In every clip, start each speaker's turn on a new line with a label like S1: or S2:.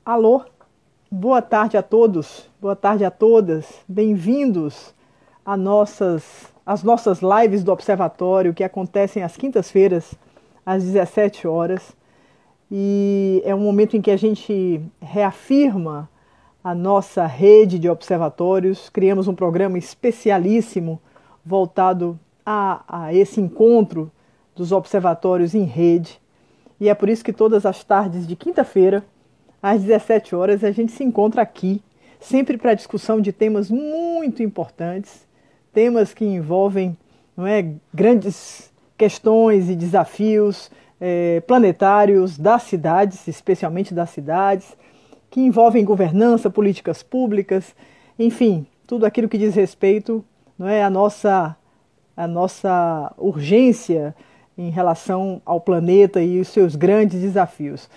S1: Alô, boa tarde a todos, boa tarde a todas, bem-vindos às nossas lives do Observatório que acontecem às quintas-feiras, às 17 horas. E é um momento em que a gente reafirma a nossa rede de observatórios, criamos um programa especialíssimo voltado a esse encontro dos observatórios em rede. E é por isso que todas as tardes de quinta-feira, às 17 horas, a gente se encontra aqui, sempre para discussão de temas muito importantes, temas que envolvem, não é, grandes questões e desafios planetários das cidades, especialmente das cidades, que envolvem governança, políticas públicas, enfim, tudo aquilo que diz respeito, não é, a nossa urgência em relação ao planeta e os seus grandes desafios.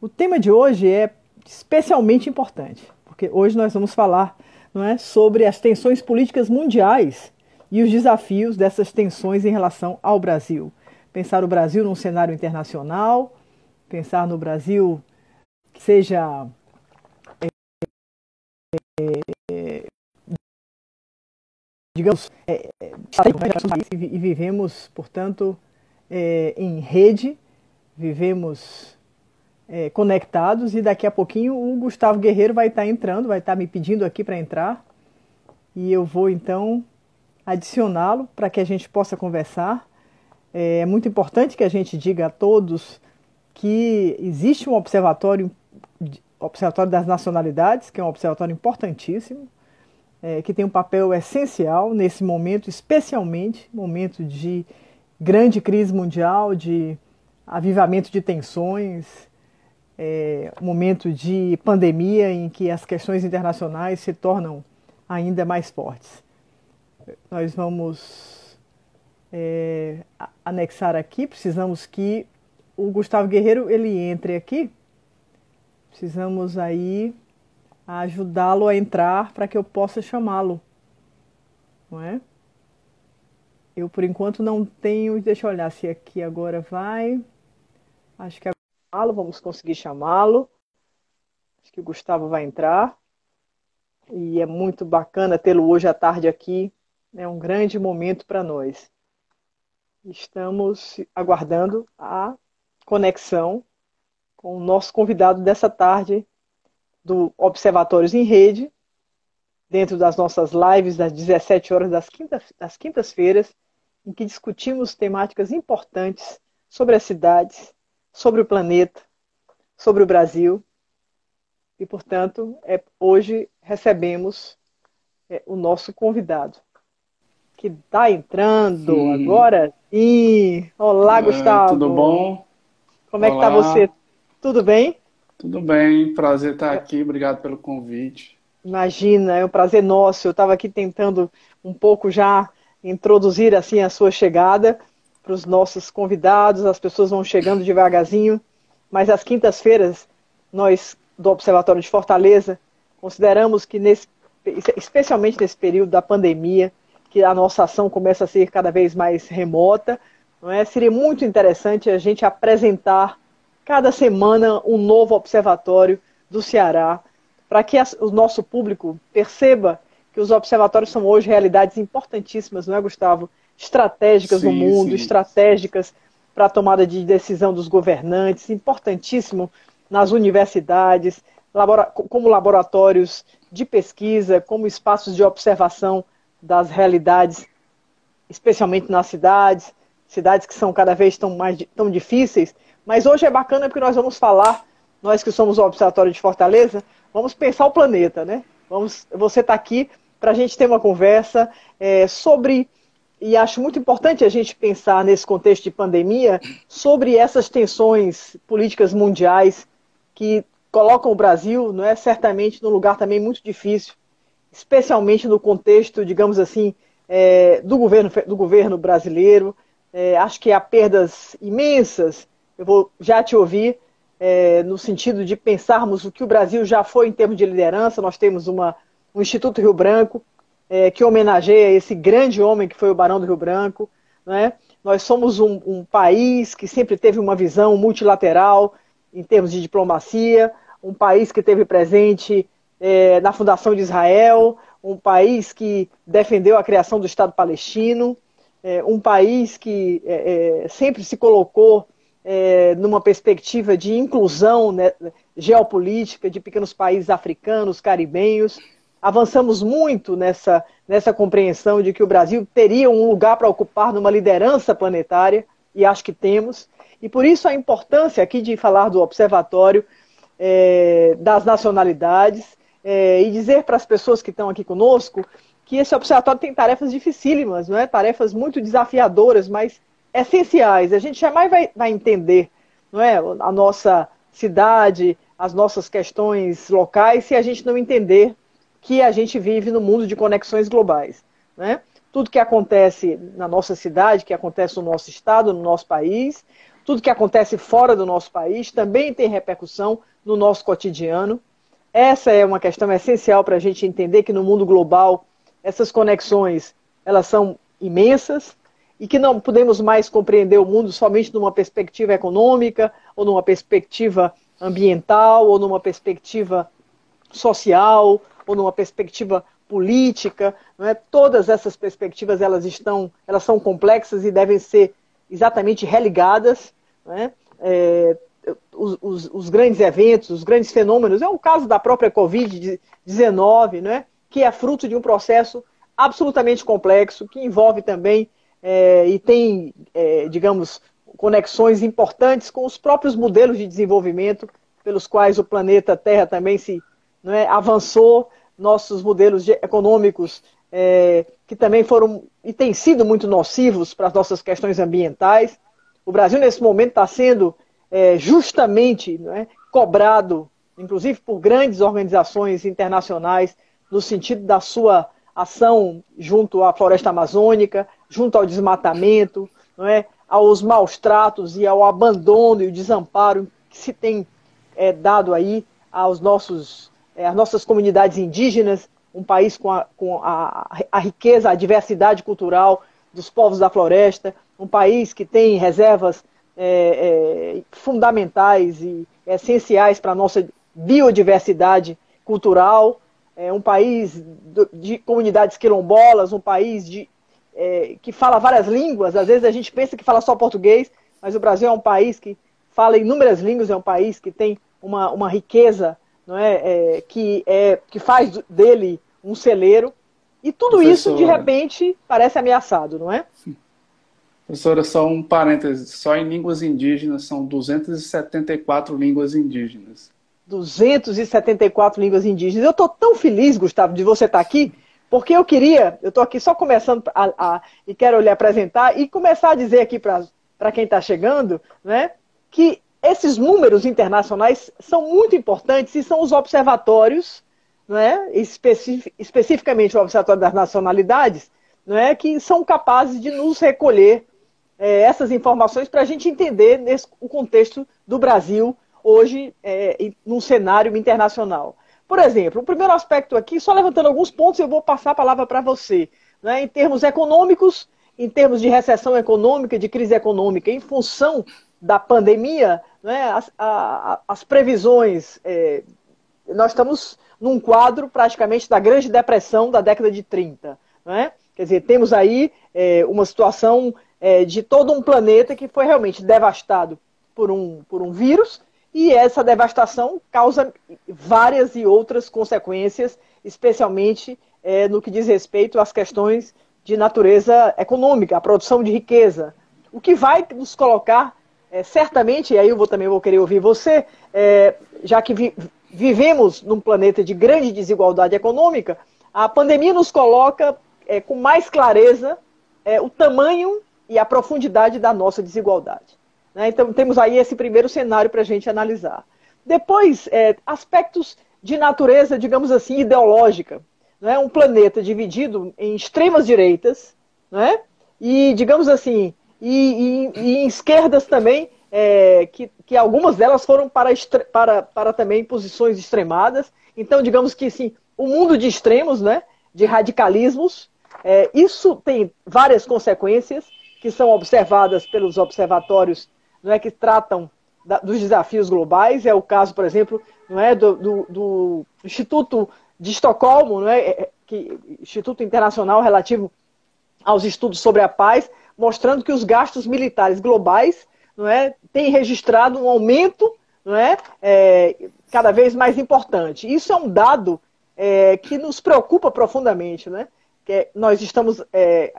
S1: O tema de hoje é especialmente importante, porque hoje nós vamos falar, não é, sobre as tensões políticas mundiais e os desafios dessas tensões em relação ao Brasil. Pensar o Brasil num cenário internacional, pensar no Brasil que seja, digamos, e vivemos, portanto, em rede, vivemos conectados, e daqui a pouquinho o Gustavo Guerreiro vai estar entrando, vai estar me pedindo aqui para entrar, e eu vou então adicioná-lo para que a gente possa conversar. É muito importante que a gente diga a todos que existe um observatório das nacionalidades, que é um observatório importantíssimo, que tem um papel essencial nesse momento, especialmente momento de grande crise mundial, de avivamento de tensões, momento de pandemia em que as questões internacionais se tornam ainda mais fortes. Nós vamos anexar aqui, precisamos que o Gustavo Guerreiro ele entre aqui, precisamos aí ajudá-lo a entrar para que eu possa chamá-lo, não é? Eu, por enquanto, não tenho. Deixa eu olhar se aqui agora vai. Acho que agora vamos conseguir chamá-lo. Acho que o Gustavo vai entrar. E é muito bacana tê-lo hoje à tarde aqui. É um grande momento para nós. Estamos aguardando a conexão com o nosso convidado dessa tarde do Observatórios em Rede, dentro das nossas lives das 17 horas das quintas-feiras, em que discutimos temáticas importantes sobre as cidades, sobre o planeta, sobre o Brasil. E, portanto, hoje recebemos o nosso convidado, que está entrando agora. Sim! Olá,
S2: Tudo
S1: Gustavo!
S2: bom?
S1: Como é que está você?
S2: Olá,
S1: Tudo bem?
S2: tudo bem? Prazer estar aqui, obrigado pelo convite.
S1: Imagina, é um prazer nosso. Eu estava aqui tentando um pouco já introduzir assim a sua chegada para os nossos convidados. As pessoas vão chegando devagarzinho, mas às quintas-feiras nós do Observatório de Fortaleza consideramos que especialmente nesse período da pandemia, que a nossa ação começa a ser cada vez mais remota, não é? Seria muito interessante a gente apresentar cada semana um novo observatório do Ceará, para que o nosso público perceba que os observatórios são hoje realidades importantíssimas, não é, Gustavo? Estratégicas no
S2: Sim,
S1: mundo,
S2: sim.
S1: estratégicas para a tomada de decisão dos governantes, importantíssimo nas universidades, como laboratórios de pesquisa, como espaços de observação das realidades, especialmente nas cidades, cidades que são cada vez tão difíceis. Mas hoje é bacana porque nós vamos falar, nós que somos o Observatório de Fortaleza, vamos pensar o planeta, né? Você está aqui para a gente ter uma conversa sobre, e acho muito importante a gente pensar nesse contexto de pandemia, sobre essas tensões políticas mundiais que colocam o Brasil, não é, certamente num lugar também muito difícil, especialmente no contexto, digamos assim, do governo brasileiro. Acho que há perdas imensas. Eu vou já te ouvir no sentido de pensarmos o que o Brasil já foi em termos de liderança. Nós temos um Instituto Rio Branco, que homenageia esse grande homem que foi o Barão do Rio Branco. Né? Nós somos um país que sempre teve uma visão multilateral em termos de diplomacia, um país que esteve presente na fundação de Israel, um país que defendeu a criação do Estado palestino, um país que sempre se colocou numa perspectiva de inclusão, né, geopolítica de pequenos países africanos, caribenhos. Avançamos muito nessa compreensão de que o Brasil teria um lugar para ocupar numa liderança planetária, e acho que temos. E por isso a importância aqui de falar do observatório das nacionalidades e dizer para as pessoas que estão aqui conosco que esse observatório tem tarefas dificílimas, não é? Tarefas muito desafiadoras, mas essenciais. A gente jamais vai entender, não é, a nossa cidade, as nossas questões locais, se a gente não entender que a gente vive no mundo de conexões globais, né? Tudo que acontece na nossa cidade, que acontece no nosso estado, no nosso país, tudo que acontece fora do nosso país também tem repercussão no nosso cotidiano. Essa é uma questão essencial para a gente entender que no mundo global essas conexões elas são imensas e que não podemos mais compreender o mundo somente numa perspectiva econômica ou numa perspectiva ambiental ou numa perspectiva social ou numa perspectiva política, não é? Todas essas perspectivas elas são complexas e devem ser exatamente religadas, não é? Os grandes eventos, os grandes fenômenos, é o caso da própria Covid-19, não é? Que é fruto de um processo absolutamente complexo, que envolve também e tem, digamos, conexões importantes com os próprios modelos de desenvolvimento pelos quais o planeta Terra também não é, avançou, nossos modelos econômicos que também foram e têm sido muito nocivos para as nossas questões ambientais. O Brasil, nesse momento, está sendo justamente, não é, cobrado, inclusive por grandes organizações internacionais, no sentido da sua ação junto à floresta amazônica, junto ao desmatamento, não é, aos maus tratos e ao abandono e o desamparo que se tem dado aí às nossas comunidades indígenas, um país com a riqueza, a diversidade cultural dos povos da floresta, um país que tem reservas fundamentais e essenciais para a nossa biodiversidade cultural, um país de comunidades quilombolas, um país que fala várias línguas. Às vezes a gente pensa que fala só português, mas o Brasil é um país que fala inúmeras línguas, é um país que tem uma riqueza, não é, que faz dele um celeiro, e tudo isso, de repente, parece ameaçado, não é?
S2: Professora, só um parêntese, só em línguas indígenas são 274 línguas indígenas.
S1: 274 línguas indígenas. Eu estou tão feliz, Gustavo, de você estar aqui, porque eu estou aqui só começando e quero lhe apresentar e começar a dizer aqui para quem está chegando, né, que esses números internacionais são muito importantes e são os observatórios, né, especificamente o Observatório das Nacionalidades, né, que são capazes de nos recolher essas informações para a gente entender o contexto do Brasil hoje num cenário internacional. Por exemplo, o primeiro aspecto aqui, só levantando alguns pontos, eu vou passar a palavra para você, né, em termos econômicos, em termos de recessão econômica, de crise econômica, em função da pandemia, né, as previsões, nós estamos num quadro praticamente da Grande Depressão da década de 30. Né? Quer dizer, temos aí uma situação de todo um planeta que foi realmente devastado por um vírus, e essa devastação causa várias e outras consequências, especialmente no que diz respeito às questões de natureza econômica, a produção de riqueza, o que vai nos colocar, certamente, e aí eu também vou querer ouvir você, já que vivemos num planeta de grande desigualdade econômica, a pandemia nos coloca com mais clareza o tamanho e a profundidade da nossa desigualdade. Né? Então temos aí esse primeiro cenário para a gente analisar. Depois, aspectos de natureza, digamos assim, ideológica. Né? Um planeta dividido em extremas direitas, né? E, digamos assim, e em esquerdas também, que algumas delas foram para também posições extremadas. Então, digamos que assim, o mundo de extremos, né, de radicalismos, isso tem várias consequências que são observadas pelos observatórios, não é, que tratam dos desafios globais. É o caso, por exemplo, não é, do Instituto de Estocolmo, não é, Instituto Internacional relativo aos estudos sobre a paz, mostrando que os gastos militares globais, não é, têm registrado um aumento, não é, cada vez mais importante. Isso é um dado que nos preocupa profundamente, né? Que nós estamos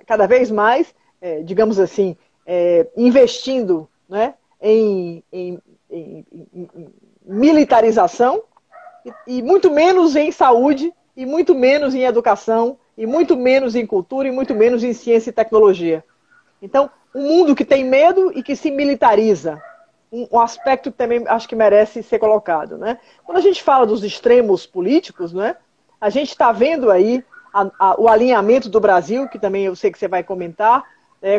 S1: cada vez mais, digamos assim, investindo, né, em militarização e muito menos em saúde, e muito menos em educação, e muito menos em cultura, e muito menos em ciência e tecnologia. Então, um mundo que tem medo e que se militariza, um aspecto que também acho que merece ser colocado, né? Quando a gente fala dos extremos políticos, né, a gente está vendo aí o alinhamento do Brasil, que também eu sei que você vai comentar,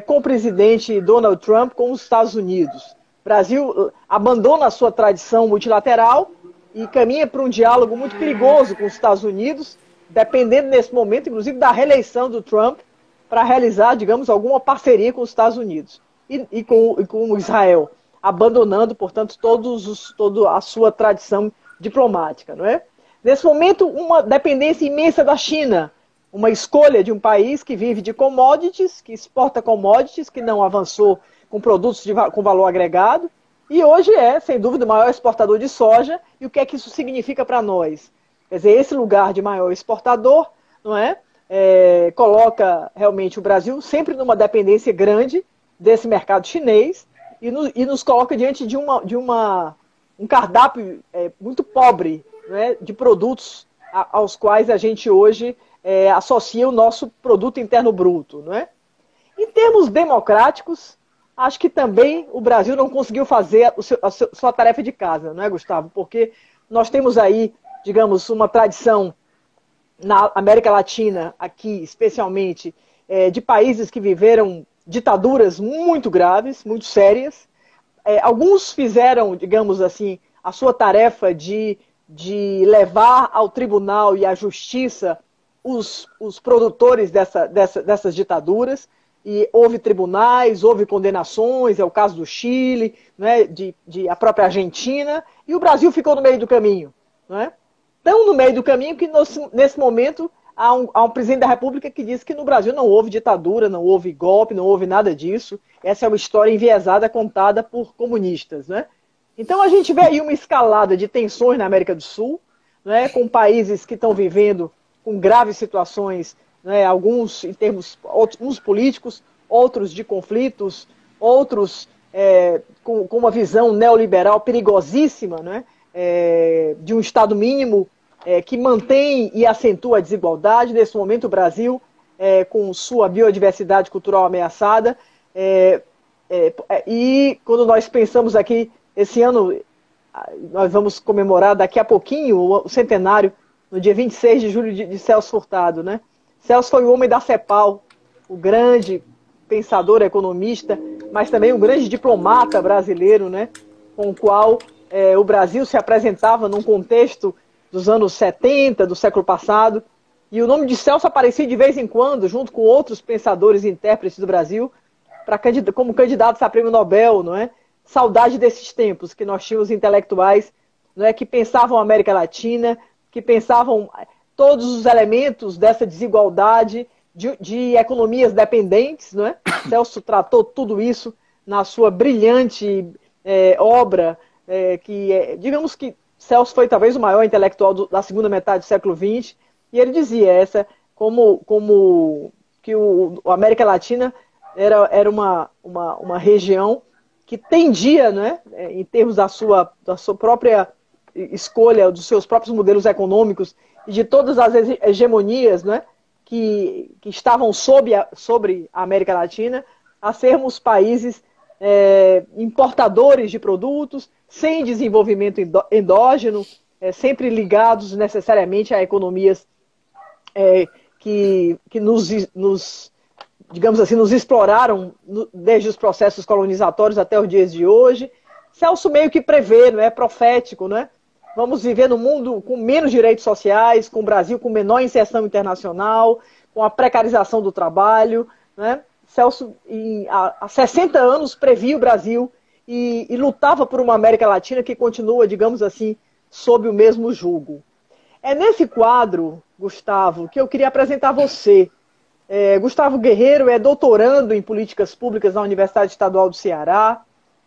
S1: com o presidente Donald Trump, com os Estados Unidos. O Brasil abandona a sua tradição multilateral e caminha para um diálogo muito perigoso com os Estados Unidos, dependendo nesse momento, inclusive, da reeleição do Trump, para realizar, digamos, alguma parceria com os Estados Unidos e com Israel, abandonando, portanto, toda a sua tradição diplomática, não é? Nesse momento, uma dependência imensa da China, uma escolha de um país que vive de commodities, que exporta commodities, que não avançou com produtos com valor agregado, e hoje sem dúvida, o maior exportador de soja. E o que é que isso significa para nós? Quer dizer, esse lugar de maior exportador, não é? Coloca realmente o Brasil sempre numa dependência grande desse mercado chinês e nos coloca diante de um cardápio muito pobre, né, de produtos aos quais a gente hoje associa o nosso produto interno bruto, não é? Em termos democráticos, acho que também o Brasil não conseguiu fazer a sua tarefa de casa, não é, Gustavo? Porque nós temos aí, digamos, uma tradição na América Latina, aqui especialmente, de países que viveram ditaduras muito graves, muito sérias. Alguns fizeram, digamos assim, a sua tarefa de levar ao tribunal e à justiça os produtores dessas ditaduras. E houve tribunais, houve condenações, é o caso do Chile, né, a própria Argentina, e o Brasil ficou no meio do caminho. Não é? Tão no meio do caminho que nesse momento há um presidente da República que diz que no Brasil não houve ditadura, não houve golpe, não houve nada disso. Essa é uma história enviesada contada por comunistas. Né? Então a gente vê aí uma escalada de tensões na América do Sul, né, com países que estão vivendo com graves situações, né, alguns em termos uns políticos, outros de conflitos, outros com uma visão neoliberal perigosíssima, né, de um Estado mínimo que mantém e acentua a desigualdade. Nesse momento, o Brasil, com sua biodiversidade cultural ameaçada, e quando nós pensamos aqui, esse ano, nós vamos comemorar daqui a pouquinho o centenário, no dia 26 de julho, de Celso Furtado, né? Celso foi o homem da CEPAL, o grande pensador, economista, mas também um grande diplomata brasileiro, né? Com o qual o Brasil se apresentava num contexto dos anos 70, do século passado, e o nome de Celso aparecia de vez em quando, junto com outros pensadores e intérpretes do Brasil, como candidatos a prêmio Nobel, não é? Saudade desses tempos, que nós tínhamos intelectuais, não é? Que pensavam a América Latina, que pensavam todos os elementos dessa desigualdade, de economias dependentes, não é? Celso tratou tudo isso na sua brilhante obra, digamos que Celso foi talvez o maior intelectual da segunda metade do século XX, e ele dizia como que a América Latina era uma região que tendia, né, em termos da sua própria escolha, dos seus próprios modelos econômicos e de todas as hegemonias, né, que estavam sobre a América Latina, a sermos países importadores de produtos, sem desenvolvimento endógeno, sempre ligados necessariamente a economias que digamos assim, nos exploraram desde os processos colonizatórios até os dias de hoje. Celso meio que prevê, não é, profético, não é? Vamos viver num mundo com menos direitos sociais, com o Brasil com menor inserção internacional, com a precarização do trabalho, né? Celso, há 60 anos, previa o Brasil e lutava por uma América Latina que continua, digamos assim, sob o mesmo jugo. É nesse quadro, Gustavo, que eu queria apresentar você. Gustavo Guerreiro é doutorando em políticas públicas na Universidade Estadual do Ceará,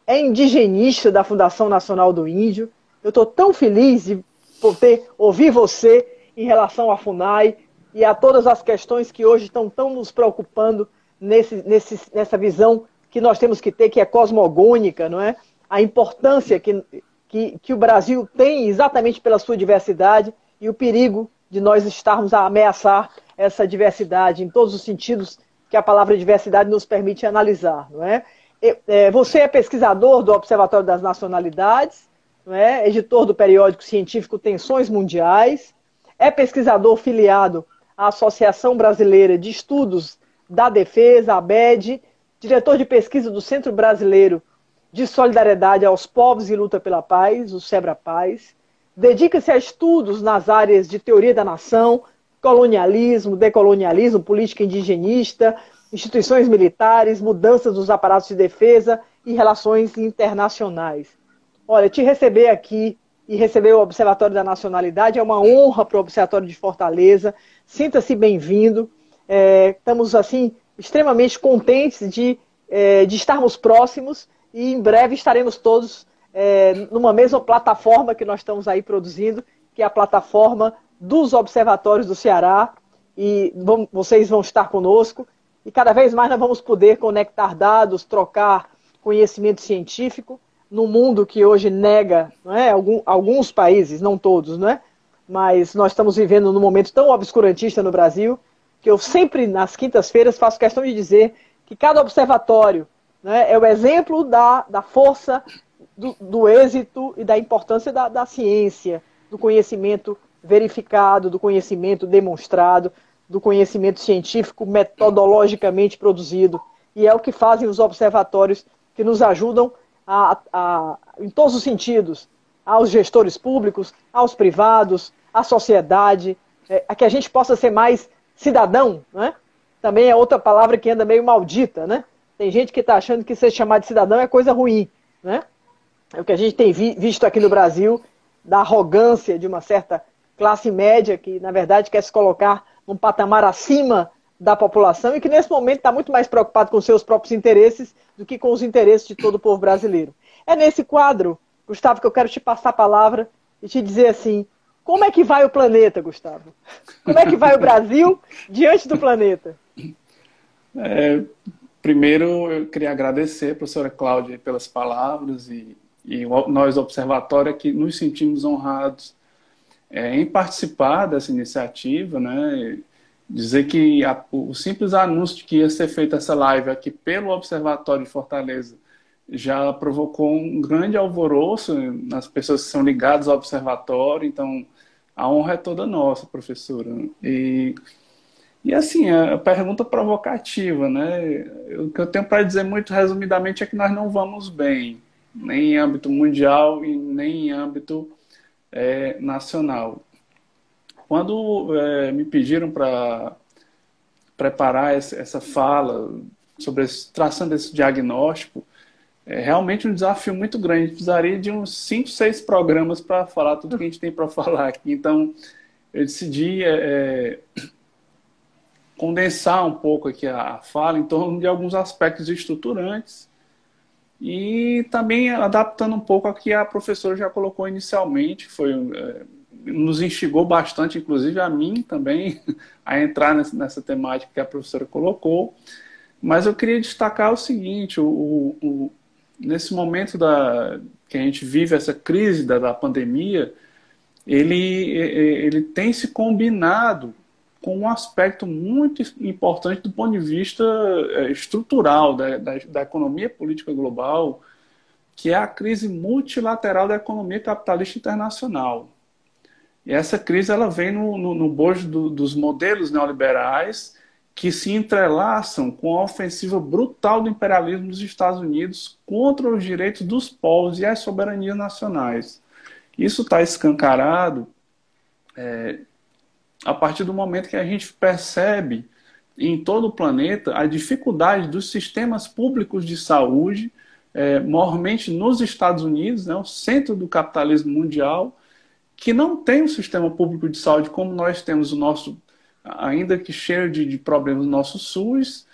S1: é indigenista da Fundação Nacional do Índio. Eu estou tão feliz de poder ouvir você em relação à FUNAI e a todas as questões que hoje estão tão nos preocupando nessa visão que nós temos que ter, que é cosmogônica, não é? A importância que o Brasil tem exatamente pela sua diversidade e o perigo de nós estarmos a ameaçar essa diversidade em todos os sentidos que a palavra diversidade nos permite analisar, não é? Você é pesquisador do Observatório das Nacionalidades, não é? Editor do periódico científico Tensões Mundiais, é pesquisador filiado à Associação Brasileira de Estudos da Defesa, a ABED, diretor de pesquisa do Centro Brasileiro de Solidariedade aos Povos e Luta pela Paz, o SEBRA-Paz, dedica-se a estudos nas áreas de teoria da nação, colonialismo, decolonialismo, política indigenista, instituições militares, mudanças dos aparatos de defesa e relações internacionais. Olha, te receber aqui e receber o Observatório da Nacionalidade é uma honra para o Observatório de Fortaleza. Sinta-se bem-vindo. Estamos, assim, extremamente contentes de estarmos próximos e em breve estaremos todos numa mesma plataforma que nós estamos aí produzindo, que é a plataforma dos Observatórios do Ceará, e vocês vão estar conosco, e cada vez mais nós vamos poder conectar dados, trocar conhecimento científico, num mundo que hoje nega, não é? Alguns países, não todos, não é? Mas nós estamos vivendo num momento tão obscurantista no Brasil, que eu sempre, nas quintas-feiras, faço questão de dizer que cada observatório, né, é o exemplo da força, do êxito e da importância da ciência, do conhecimento verificado, do conhecimento demonstrado, do conhecimento científico metodologicamente produzido. E é o que fazem os observatórios que nos ajudam em todos os sentidos, aos gestores públicos, aos privados, à sociedade, a que a gente possa ser mais cidadão, né? Também é outra palavra que anda meio maldita, né? Tem gente que está achando que ser chamado de cidadão é coisa ruim, né? É o que a gente tem visto aqui no Brasil, da arrogância de uma certa classe média que, na verdade, quer se colocar num patamar acima da população e que, nesse momento, está muito mais preocupado com seus próprios interesses do que com os interesses de todo o povo brasileiro. É nesse quadro, Gustavo, que eu quero te passar a palavra e te dizer assim, como é que vai o planeta, Gustavo? Como é que vai o Brasil diante do planeta?
S2: Primeiro, eu queria agradecer a professora Cláudia pelas palavras e nós, Observatório, aqui nos sentimos honrados em participar dessa iniciativa, né? Dizer que o simples anúncio de que ia ser feita essa live aqui pelo Observatório de Fortaleza já provocou um grande alvoroço nas pessoas que são ligadas ao Observatório, então a honra é toda nossa, professora. E assim, a pergunta provocativa, né? O que eu tenho para dizer muito resumidamente é que nós não vamos bem, nem em âmbito mundial e nem em âmbito nacional. Quando me pediram para preparar essa fala traçando esse diagnóstico, é realmente um desafio muito grande. A gente precisaria de uns 5, 6 programas para falar tudo que a gente tem para falar aqui. Então, eu decidi condensar um pouco aqui a fala em torno de alguns aspectos estruturantes e também adaptando um pouco ao que a professora já colocou inicialmente, nos instigou bastante, inclusive a mim também, a entrar nessa temática que a professora colocou. Mas eu queria destacar o seguinte, nesse momento que a gente vive essa crise da pandemia, ele tem se combinado com um aspecto muito importante do ponto de vista estrutural da economia política global, que é a crise multilateral da economia capitalista internacional. E essa crise ela vem no bojo dos modelos neoliberais que se entrelaçam com a ofensiva brutal do imperialismo dos Estados Unidos contra os direitos dos povos e as soberanias nacionais. Isso está escancarado a partir do momento que a gente percebe em todo o planeta a dificuldade dos sistemas públicos de saúde maiormente nos Estados Unidos, né, o centro do capitalismo mundial, que não tem um sistema público de saúde como nós temos o nosso, ainda que cheio de problemas, o nosso SUS,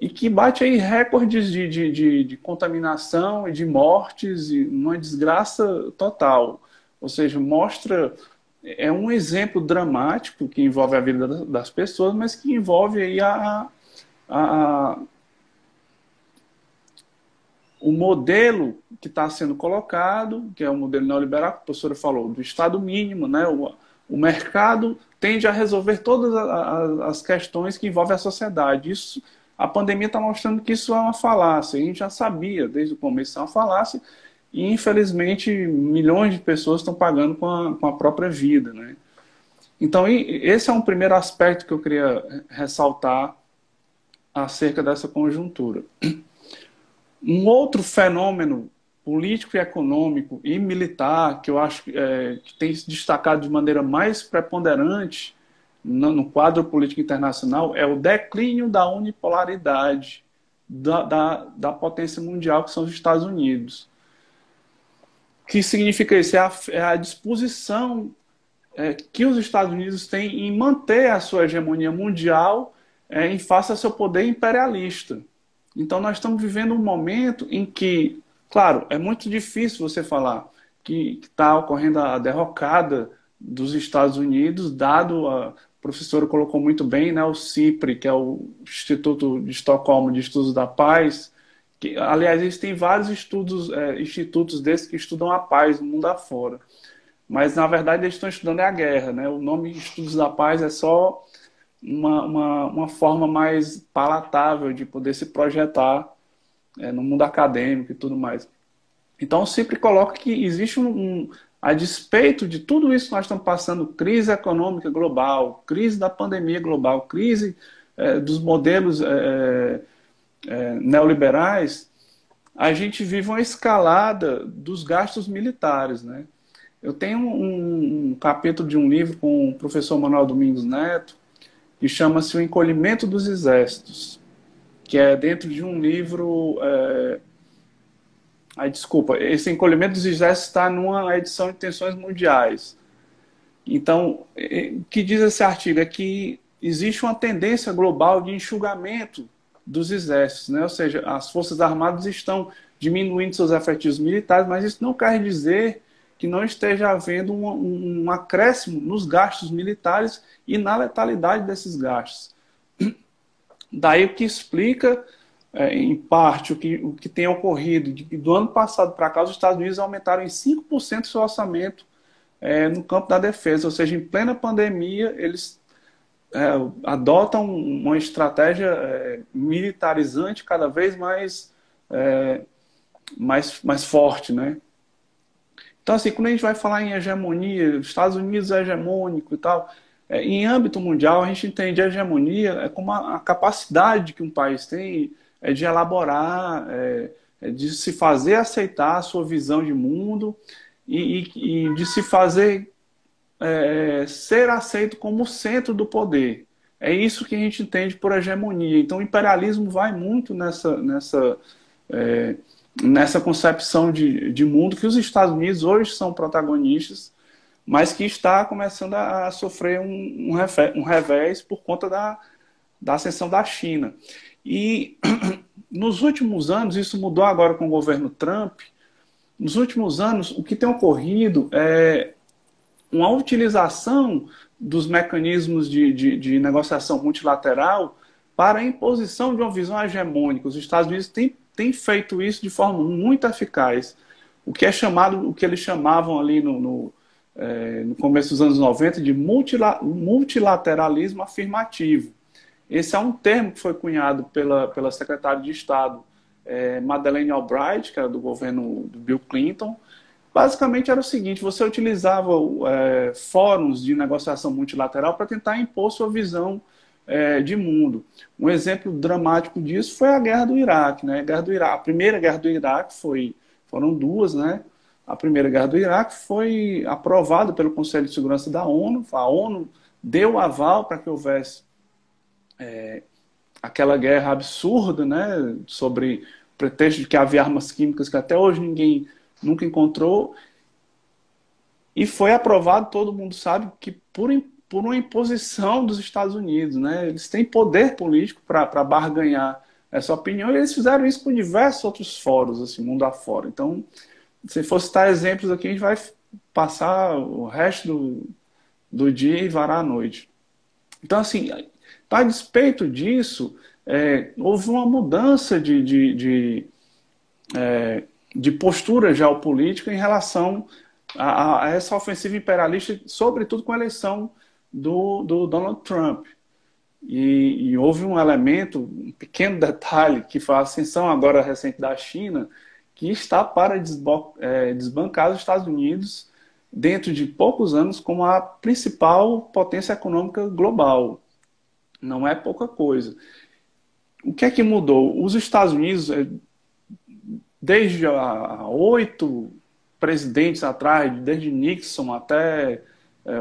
S2: e que bate aí recordes de contaminação e de mortes, e uma desgraça total. Ou seja, mostra, é um exemplo dramático que envolve a vida das pessoas, mas que envolve aí a o modelo que está sendo colocado, que é o modelo neoliberal, que a professora falou, do Estado mínimo, né? O mercado tende a resolver todas as questões que envolvem a sociedade. Isso, a pandemia está mostrando que isso é uma falácia. A gente já sabia desde o começo que é uma falácia e, infelizmente, milhões de pessoas estão pagando com a própria vida, né? Então, esse é um primeiro aspecto que eu queria ressaltar acerca dessa conjuntura. Um outro fenômeno político e econômico e militar que eu acho que tem se destacado de maneira mais preponderante no quadro político internacional é o declínio da unipolaridade da potência mundial, que são os Estados Unidos. O que significa isso? É a disposição que os Estados Unidos têm em manter a sua hegemonia mundial em face ao seu poder imperialista. Então, nós estamos vivendo um momento em que, claro, é muito difícil você falar que está ocorrendo a derrocada dos Estados Unidos, dado a professora colocou muito bem, né, o CIPRE, que é o Instituto de Estocolmo de Estudos da Paz, que, aliás, existem vários institutos desses que estudam a paz no mundo afora. Mas, na verdade, eles estão estudando a guerra, né? O nome Estudos da Paz é só uma forma mais palatável de poder se projetar no mundo acadêmico e tudo mais. Então, eu sempre coloco que existe a despeito de tudo isso que nós estamos passando, crise econômica global, crise da pandemia global, crise dos modelos neoliberais, a gente vive uma escalada dos gastos militares, né? Eu tenho um capítulo de um livro com o professor Manuel Domingos Neto, que chama-se O Encolhimento dos Exércitos, que é dentro de um livro... desculpa, esse Encolhimento dos Exércitos está numa edição de Tensões Mundiais. Então, o que diz esse artigo é que existe uma tendência global de enxugamento dos exércitos, né? Ou seja, as Forças Armadas estão diminuindo seus efetivos militares, mas isso não quer dizer que não esteja havendo um acréscimo nos gastos militares e na letalidade desses gastos. Daí o que explica, em parte, o que tem ocorrido. Do ano passado para cá, os Estados Unidos aumentaram em 5% seu orçamento no campo da defesa, ou seja, em plena pandemia, eles adotam uma estratégia militarizante cada vez mais forte, né? Então, assim, quando a gente vai falar em hegemonia, os Estados Unidos é hegemônico e tal, em âmbito mundial, a gente entende a hegemonia como a capacidade que um país tem de elaborar, de se fazer aceitar a sua visão de mundo e de se fazer ser aceito como o centro do poder. É isso que a gente entende por hegemonia. Então, o imperialismo vai muito nessa concepção de mundo que os Estados Unidos hoje são protagonistas, mas que está começando a sofrer um revés por conta da ascensão da China. E nos últimos anos, isso mudou agora com o governo Trump, nos últimos anos o que tem ocorrido é uma utilização dos mecanismos de negociação multilateral para a imposição de uma visão hegemônica. Os Estados Unidos têm feito isso de forma muito eficaz. O que eles chamavam ali no começo dos anos 90 de multilateralismo afirmativo. Esse é um termo que foi cunhado pela secretária de Estado Madeleine Albright, que era do governo do Bill Clinton. Basicamente era o seguinte: você utilizava fóruns de negociação multilateral para tentar impor sua visão de mundo. Um exemplo dramático disso foi a guerra do Iraque, né? A primeira guerra do Iraque foram duas, né? A primeira guerra do Iraque foi aprovada pelo Conselho de Segurança da ONU. A ONU deu aval para que houvesse aquela guerra absurda, né? Sobre pretexto de que havia armas químicas que até hoje ninguém nunca encontrou, e foi aprovado, todo mundo sabe, que por uma imposição dos Estados Unidos, né? Eles têm poder político para barganhar essa opinião, e eles fizeram isso com diversos outros fóruns, assim, mundo afora. Então, se for citar exemplos aqui, a gente vai passar o resto do dia e varar a noite. Então, assim, a despeito disso, houve uma mudança de postura geopolítica em relação a essa ofensiva imperialista, sobretudo com a eleição do Donald Trump. E houve um elemento, um pequeno detalhe, que foi a ascensão agora recente da China, que está para desbancar os Estados Unidos dentro de poucos anos como a principal potência econômica global. Não é pouca coisa. O que é que mudou? Os Estados Unidos, desde 8 presidentes atrás, desde Nixon até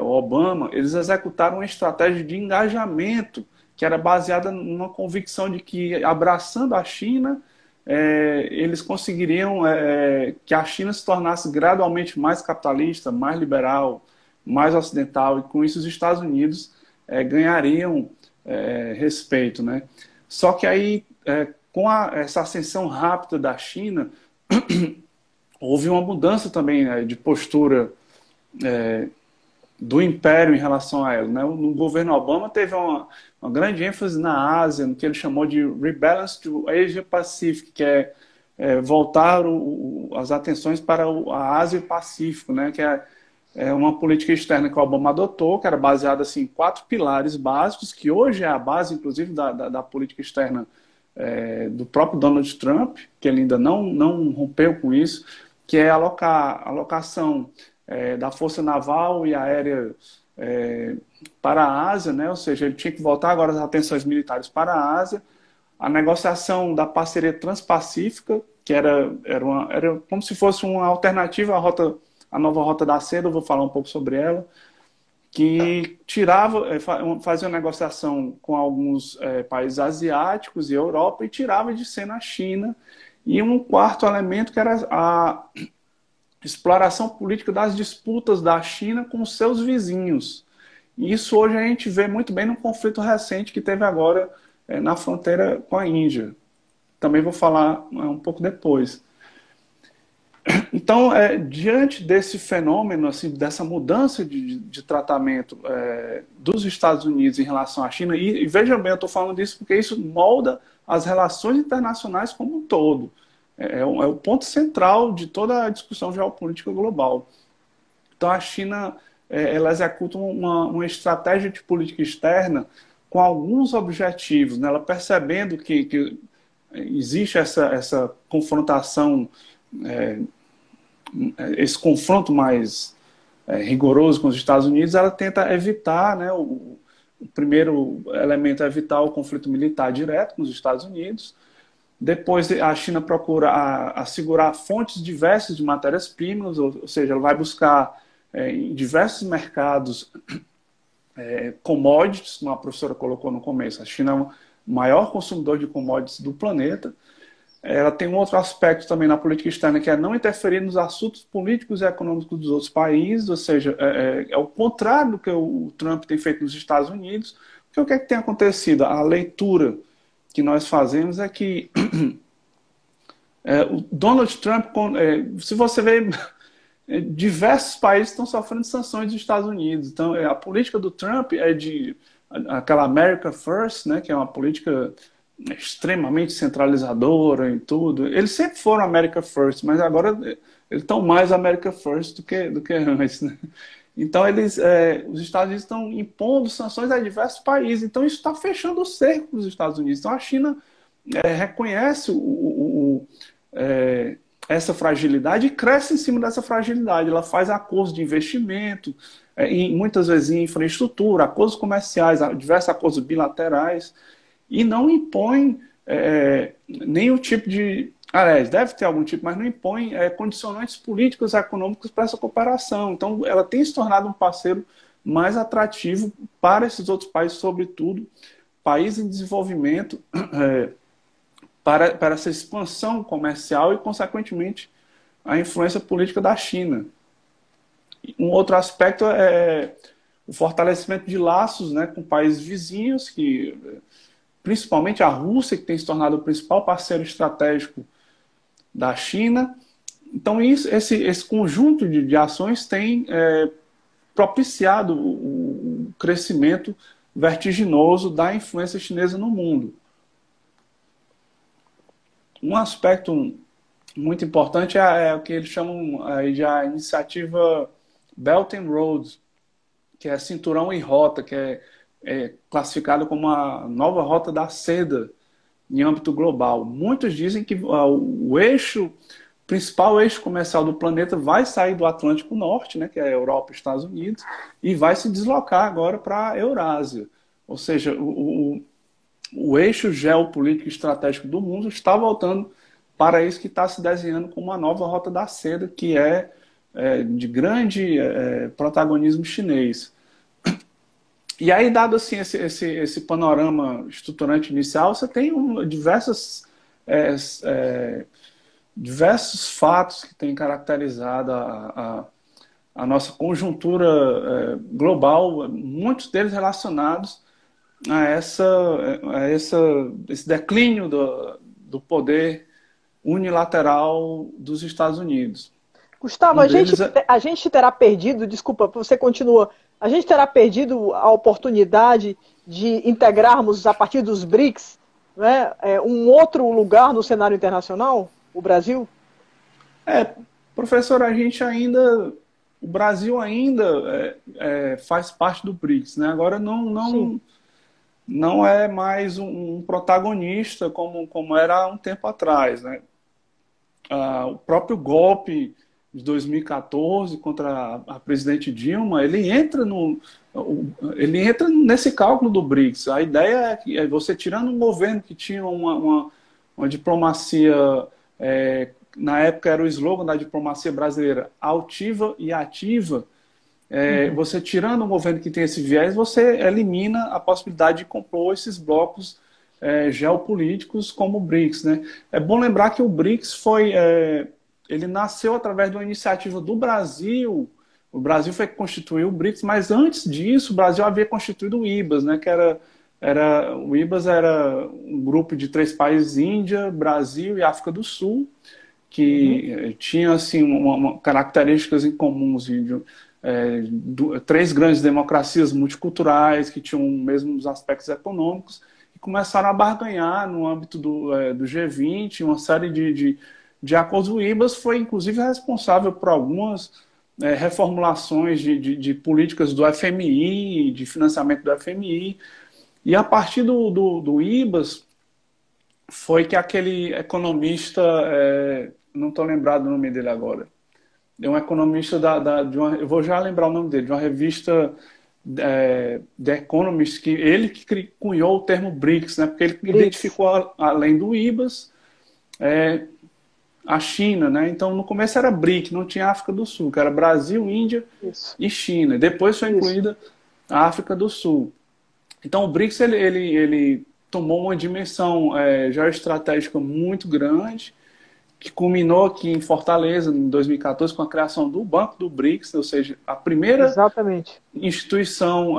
S2: Obama, eles executaram uma estratégia de engajamento que era baseada numa convicção de que, abraçando a China, eles conseguiriam que a China se tornasse gradualmente mais capitalista, mais liberal, mais ocidental, e com isso os Estados Unidos ganhariam respeito, né? Só que aí, com essa ascensão rápida da China, houve uma mudança também de postura do Império em relação a ela, né? No governo Obama teve uma grande ênfase na Ásia, no que ele chamou de Rebalance to Asia Pacific, que é voltar as atenções para a Ásia e o Pacífico, né? Que é uma política externa que o Obama adotou, que era baseada assim, em 4 pilares básicos, que hoje é a base, inclusive, da política externa do próprio Donald Trump, que ele ainda não rompeu com isso, que é a alocação da Força Naval e Aérea para a Ásia, né? Ou seja, ele tinha que voltar agora as atenções militares para a Ásia, a negociação da parceria transpacífica, que era como se fosse uma alternativa à nova Rota da Seda, eu vou falar um pouco sobre ela, que fazia uma negociação com alguns países asiáticos e Europa e tirava de cena a China. E um quarto elemento que era a exploração política das disputas da China com seus vizinhos. E isso hoje a gente vê muito bem no conflito recente que teve agora na fronteira com a Índia. Também vou falar um pouco depois. Então, diante desse fenômeno, assim, dessa mudança de tratamento dos Estados Unidos em relação à China, e veja bem, eu estou falando disso porque isso molda as relações internacionais como um todo. É o ponto central de toda a discussão geopolítica global. Então, a China ela executa uma estratégia de política externa com alguns objetivos, né? Ela percebendo que existe essa confrontação, esse confronto mais rigoroso com os Estados Unidos, ela tenta evitar, né, o primeiro elemento é evitar o conflito militar direto com os Estados Unidos. Depois a China procura assegurar fontes diversas de matérias-primas, ou seja, ela vai buscar em diversos mercados commodities, como a professora colocou no começo. A China é o maior consumidor de commodities do planeta. Ela tem um outro aspecto também na política externa, que é não interferir nos assuntos políticos e econômicos dos outros países, ou seja, é o contrário do que o Trump tem feito nos Estados Unidos. Porque o que é que tem acontecido? A leitura que nós fazemos é que o Donald Trump, se você vê, diversos países estão sofrendo sanções dos Estados Unidos. Então, a política do Trump é de aquela America First, né, que é uma política extremamente centralizadora em tudo. Eles sempre foram America First, mas agora eles estão mais America First do que antes, né? Então, os Estados Unidos estão impondo sanções a diversos países. Então, isso está fechando o cerco dos Estados Unidos. Então, a China reconhece essa fragilidade e cresce em cima dessa fragilidade. Ela faz acordos de investimento, muitas vezes em infraestrutura, acordos comerciais, diversos acordos bilaterais, e não impõe nenhum tipo de... Aliás, deve ter algum tipo, mas não impõe condicionantes políticos e econômicos para essa cooperação. Então, ela tem se tornado um parceiro mais atrativo para esses outros países, sobretudo países em desenvolvimento, para essa expansão comercial e, consequentemente, a influência política da China. Um outro aspecto é o fortalecimento de laços, né, com países vizinhos, que, principalmente a Rússia, que tem se tornado o principal parceiro estratégico da China. Então, esse conjunto de ações tem propiciado o crescimento vertiginoso da influência chinesa no mundo. Um aspecto muito importante é o que eles chamam aí de a iniciativa Belt and Road, que é cinturão e rota, que é classificado como a nova rota da seda em âmbito global. Muitos dizem que o principal eixo comercial do planeta vai sair do Atlântico Norte, né, que é a Europa e Estados Unidos, e vai se deslocar agora para a Eurásia. Ou seja, o eixo geopolítico e estratégico do mundo está voltando para isso que está se desenhando como uma nova rota da seda, que é de grande protagonismo chinês. E aí, dado assim, esse panorama estruturante inicial, você tem diversos fatos que têm caracterizado a nossa conjuntura global, muitos deles relacionados a esse declínio do poder unilateral dos Estados Unidos.
S1: Gustavo, a gente terá perdido, desculpa, você continua, a gente terá perdido a oportunidade de integrarmos, a partir dos BRICS, né, um outro lugar no cenário internacional, o Brasil?
S2: Professor, o Brasil ainda faz parte do BRICS, né? Agora não é mais um protagonista como era há um tempo atrás, né? O próprio golpe de 2014 contra a presidente Dilma, ele entra nesse cálculo do BRICS. A ideia é que você, tirando um governo que tinha uma diplomacia, na época era o slogan da diplomacia brasileira, altiva e ativa, você tirando um governo que tem esse viés, você elimina a possibilidade de compor esses blocos geopolíticos como o BRICS, né? É bom lembrar que o BRICS ele nasceu através de uma iniciativa do Brasil. O Brasil foi que constituiu o BRICS, mas antes disso o Brasil havia constituído o IBAS, né? Que o IBAS era um grupo de 3 países: Índia, Brasil e África do Sul, que tinha assim características em comuns de 3 grandes democracias multiculturais que tinham mesmos aspectos econômicos, e começaram a barganhar no âmbito do G20 uma série de acordos. O IBAS foi, inclusive, responsável por algumas reformulações de políticas do FMI, de financiamento do FMI. E a partir do IBAS foi que aquele economista, não estou lembrado do nome dele agora, é um economista eu vou já lembrar o nome dele, de uma revista The Economist, que ele que cunhou o termo BRICS, né? Porque ele identificou, além do IBAS, a China, né? Então, no começo era BRIC, não tinha África do Sul, que era Brasil, Índia e China. Depois foi incluída a África do Sul. Então, o BRICS ele tomou uma dimensão geoestratégica muito grande, que culminou aqui em Fortaleza, em 2014, com a criação do Banco do BRICS, ou seja, a primeira instituição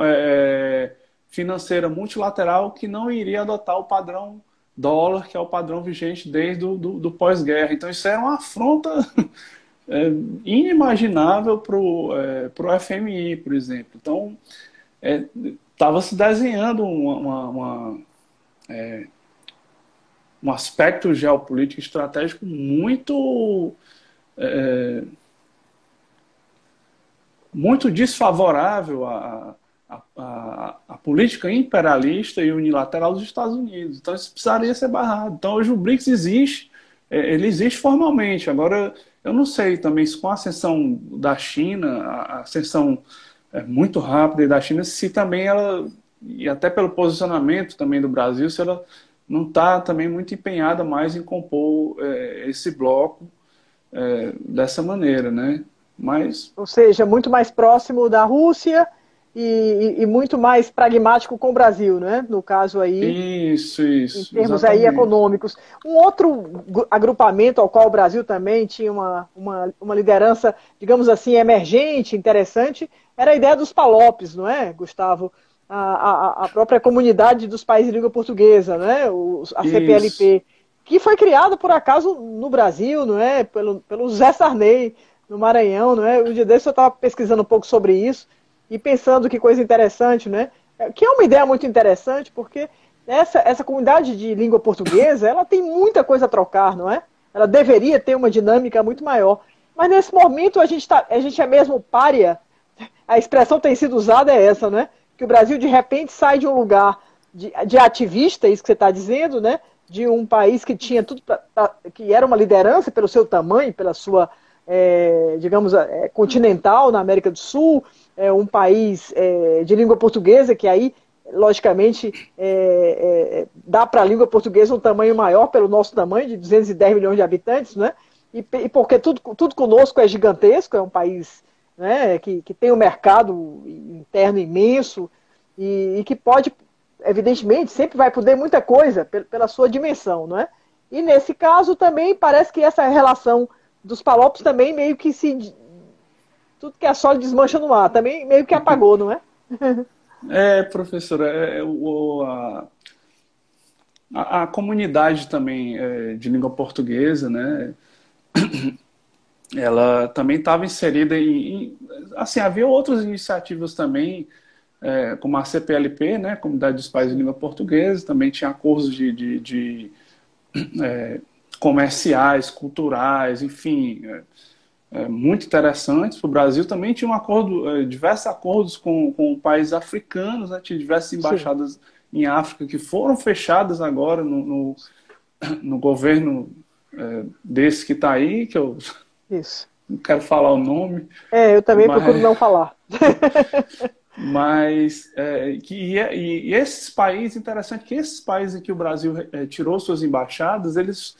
S2: financeira multilateral que não iria adotar o padrão dólar, que é o padrão vigente desde do pós-guerra. Então, isso é uma afronta inimaginável para o FMI, por exemplo. Então, estava se desenhando um aspecto geopolítico estratégico muito desfavorável à política imperialista e unilateral dos Estados Unidos. Então, isso precisaria ser barrado. Então, hoje o BRICS existe, ele existe formalmente. Agora, eu não sei também se com a ascensão da China, a ascensão muito rápida da China, se também ela, e até pelo posicionamento também do Brasil, se ela não está também muito empenhada mais em compor esse bloco dessa maneira, né? Mas...
S1: Ou seja, muito mais próximo da Rússia e muito mais pragmático com o Brasil, né? No caso aí, em
S2: Isso,
S1: termos aí
S2: exatamente.
S1: econômicos. Um outro agrupamento ao qual o Brasil também tinha uma liderança, digamos assim, emergente, interessante, era a ideia dos PALOPs, não é, Gustavo? A própria comunidade dos países de língua portuguesa, né? A
S2: Isso.
S1: CPLP, que foi criada, por acaso, no Brasil, não é? Pelo Zé Sarney, no Maranhão, não é? Um dia desse eu estava pesquisando um pouco sobre isso e pensando que coisa interessante, né? Que é uma ideia muito interessante, porque essa comunidade de língua portuguesa, ela tem muita coisa a trocar, não é? Ela deveria ter uma dinâmica muito maior. Mas nesse momento a gente é mesmo pária. A expressão tem sido usada é essa, né? Que o Brasil de repente sai de um lugar de ativista, isso que você está dizendo, né? De um país que tinha tudo que era uma liderança pelo seu tamanho, pela sua, digamos, continental na América do Sul, um país de língua portuguesa que aí logicamente, dá para a língua portuguesa um tamanho maior pelo nosso tamanho, de 210 milhões de habitantes, né? E porque tudo conosco é gigantesco, é um país, né, que tem um mercado interno imenso e que pode, evidentemente, sempre vai poder muita coisa pela sua dimensão, não é? E nesse caso também parece que essa relação dos palopes também meio que se... Tudo que é sólido desmancha no ar, também meio que apagou, não é?
S2: Professora, a comunidade também de língua portuguesa, né? Ela também estava inserida assim, havia outras iniciativas também, como a CPLP, né? Comunidade dos Países de Língua Portuguesa, também tinha acordos de comerciais, culturais, enfim, muito interessantes para o Brasil. Também tinha um acordo, diversos acordos com países africanos, né? Tinha diversas
S1: Sim,
S2: embaixadas em África que foram fechadas agora no governo desse que está aí, que eu
S1: isso.
S2: não quero falar o nome,
S1: Eu também procuro
S2: mas,
S1: não falar.
S2: e esses países, interessante que esses países em que o Brasil tirou suas embaixadas, eles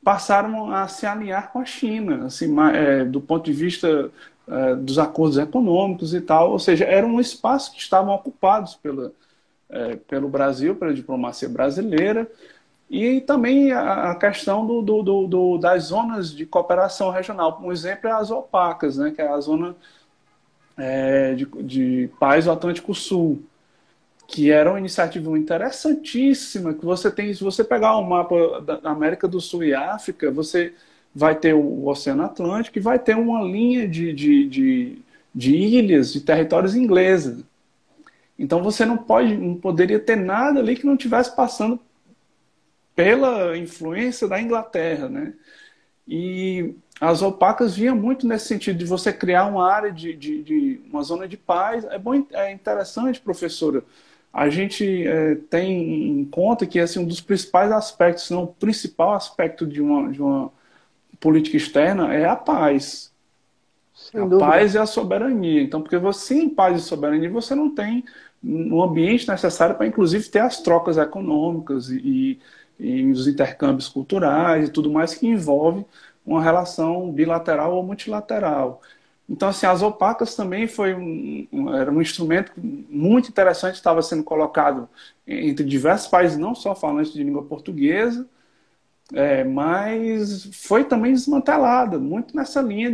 S2: passaram a se alinhar com a China, assim, do ponto de vista dos acordos econômicos e tal, ou seja, era um espaço que estavam ocupados pelo Brasil, pela diplomacia brasileira, e também a questão das zonas de cooperação regional. Um exemplo é as opacas, né, que é a zona de paz do Atlântico Sul, que era uma iniciativa interessantíssima, que você tem, se você pegar o mapa da América do Sul e África, você vai ter o Oceano Atlântico e vai ter uma linha de ilhas, de territórios ingleses. Então você não poderia ter nada ali que não tivesse passando pela influência da Inglaterra, né? E as opacas vinham muito nesse sentido de você criar uma área de uma zona de paz. É interessante, professora. A gente tem em conta que assim, um dos principais aspectos, se não o principal aspecto de uma política externa é a paz. A
S1: Sem dúvida.
S2: paz e a soberania. Então, porque você, em paz e soberania, você não tem um ambiente necessário para, inclusive, ter as trocas econômicas e os intercâmbios culturais e tudo mais que envolve uma relação bilateral ou multilateral. Então, assim, as opacas também era um instrumento muito interessante, estava sendo colocado entre diversos países, não só falantes de língua portuguesa, mas foi também desmantelada, muito nessa linha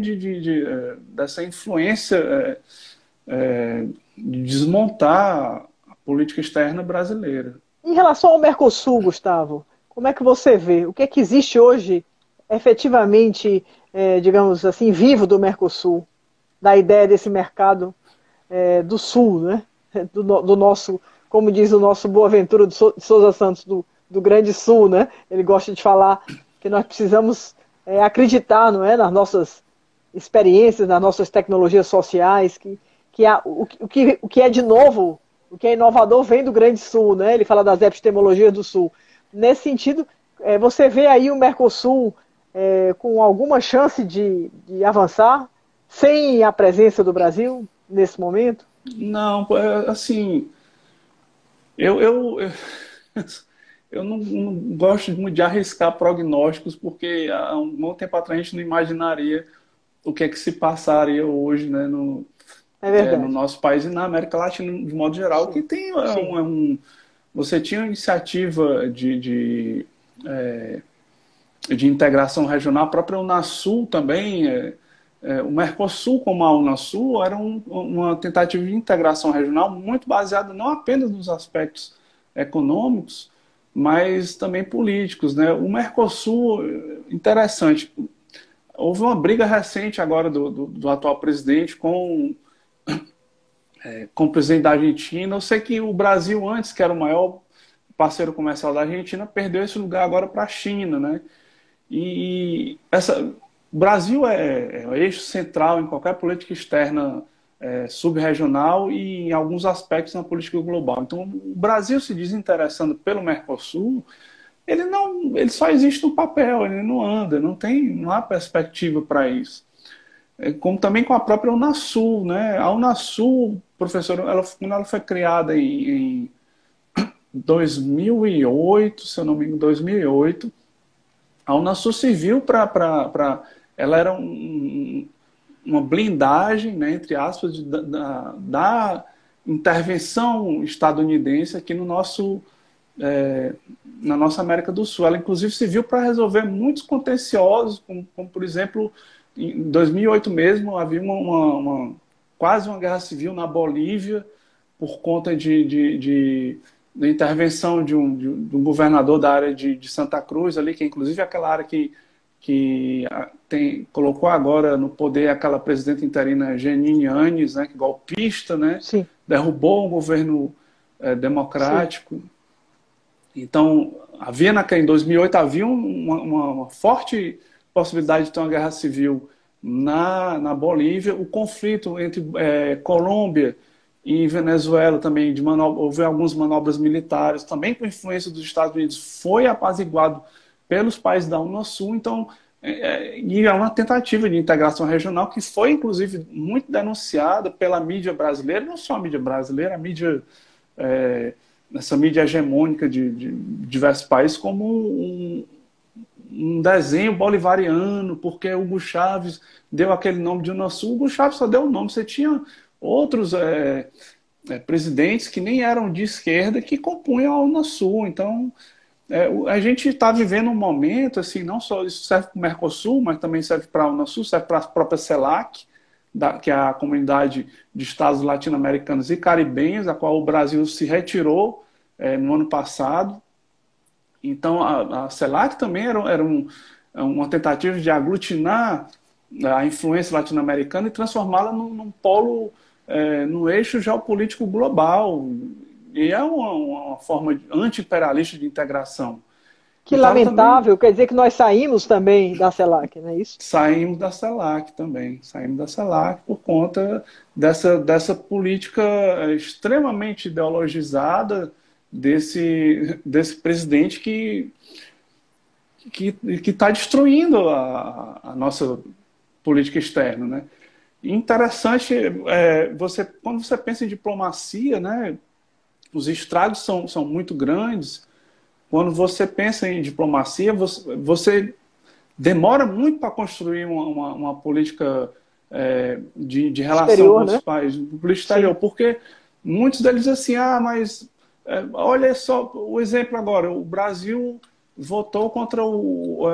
S2: dessa influência de desmontar a política externa brasileira.
S1: Em relação ao Mercosul, Gustavo, como é que você vê? O que é que existe hoje, efetivamente, digamos assim, vivo do Mercosul? Da ideia desse mercado do Sul, né? Do nosso, como diz o nosso Boaventura de Souza Santos, do Grande Sul, né? Ele gosta de falar que nós precisamos acreditar, não é, nas nossas experiências, nas nossas tecnologias sociais, o que é de novo, o que é inovador vem do Grande Sul, né? Ele fala das epistemologias do Sul. Nesse sentido, você vê aí o Mercosul com alguma chance de avançar sem a presença do Brasil nesse momento?
S2: Não, assim, eu eu não gosto muito de arriscar prognósticos, porque há um bom tempo atrás a gente não imaginaria o que é que se passaria hoje, né,
S1: É
S2: no
S1: verdade.
S2: nosso país e na América Latina, de modo geral, que
S1: Sim,
S2: tem
S1: sim.
S2: você tinha uma iniciativa de integração regional, a própria Unasul também, o Mercosul como a Unasul era uma tentativa de integração regional muito baseada não apenas nos aspectos econômicos, mas também políticos, né? O Mercosul, interessante, houve uma briga recente agora do atual presidente com o presidente da Argentina. Eu sei que o Brasil, antes, que era o maior parceiro comercial da Argentina, perdeu esse lugar agora para a China, né? E o Brasil é eixo central em qualquer política externa subrregional e em alguns aspectos na política global. Então, o Brasil se desinteressando pelo Mercosul, ele só existe no papel, ele não anda, não há perspectiva para isso. Como também com a própria Unasul, né? A Unasul, professor, quando ela foi criada em 2008, se eu não me engano, 2008, a Unasul serviu ela era uma blindagem, né, entre aspas, da intervenção estadunidense aqui no é, na nossa América do Sul. Ela, inclusive, serviu para resolver muitos contenciosos, como, por exemplo, em 2008 mesmo, havia quase uma guerra civil na Bolívia por conta de intervenção de um governador da área de Santa Cruz, ali, que é inclusive aquela área que colocou agora no poder aquela presidenta interina Jeanine Áñez, né, que é golpista, né,
S1: Sim,
S2: derrubou um governo
S1: sim.
S2: democrático. Então, em 2008 havia uma forte possibilidade de ter uma guerra civil na Bolívia. O conflito entre Colômbia e Venezuela também, houve algumas manobras militares, também com influência dos Estados Unidos, foi apaziguado pelos países da Unasul. Então, e é uma tentativa de integração regional que foi, inclusive, muito denunciada pela mídia brasileira, não só a mídia brasileira, a mídia é, essa mídia hegemônica de diversos países como um desenho bolivariano, porque Hugo Chávez deu aquele nome de Unasul. Hugo Chávez só deu o nome. Você tinha outros presidentes que nem eram de esquerda que compunham a Unasul. Então, a gente está vivendo um momento, assim, não só isso serve para o Mercosul, mas também serve para a Unasul, serve para a própria CELAC, que é a comunidade de estados latino-americanos e caribenhos, a qual o Brasil se retirou no ano passado. Então, a CELAC também uma tentativa de aglutinar a influência latino-americana e transformá-la num polo, num eixo geopolítico global. E é uma forma anti-imperialista de integração.
S1: Que
S2: Então, ela também
S1: lamentável, quer dizer que nós saímos também da CELAC, não é isso?
S2: saímos da CELAC também. Saímos da CELAC por conta dessa política extremamente ideologizada desse presidente que está destruindo a nossa política externa, né? Interessante, quando você pensa em diplomacia, né, os estragos são muito grandes. Quando você pensa em diplomacia, você demora muito para construir uma política de relação com
S1: Exterior,
S2: outros
S1: né?
S2: países, política exterior,
S1: Sim.
S2: porque muitos deles dizem assim, mas olha só o exemplo agora, o Brasil votou contra o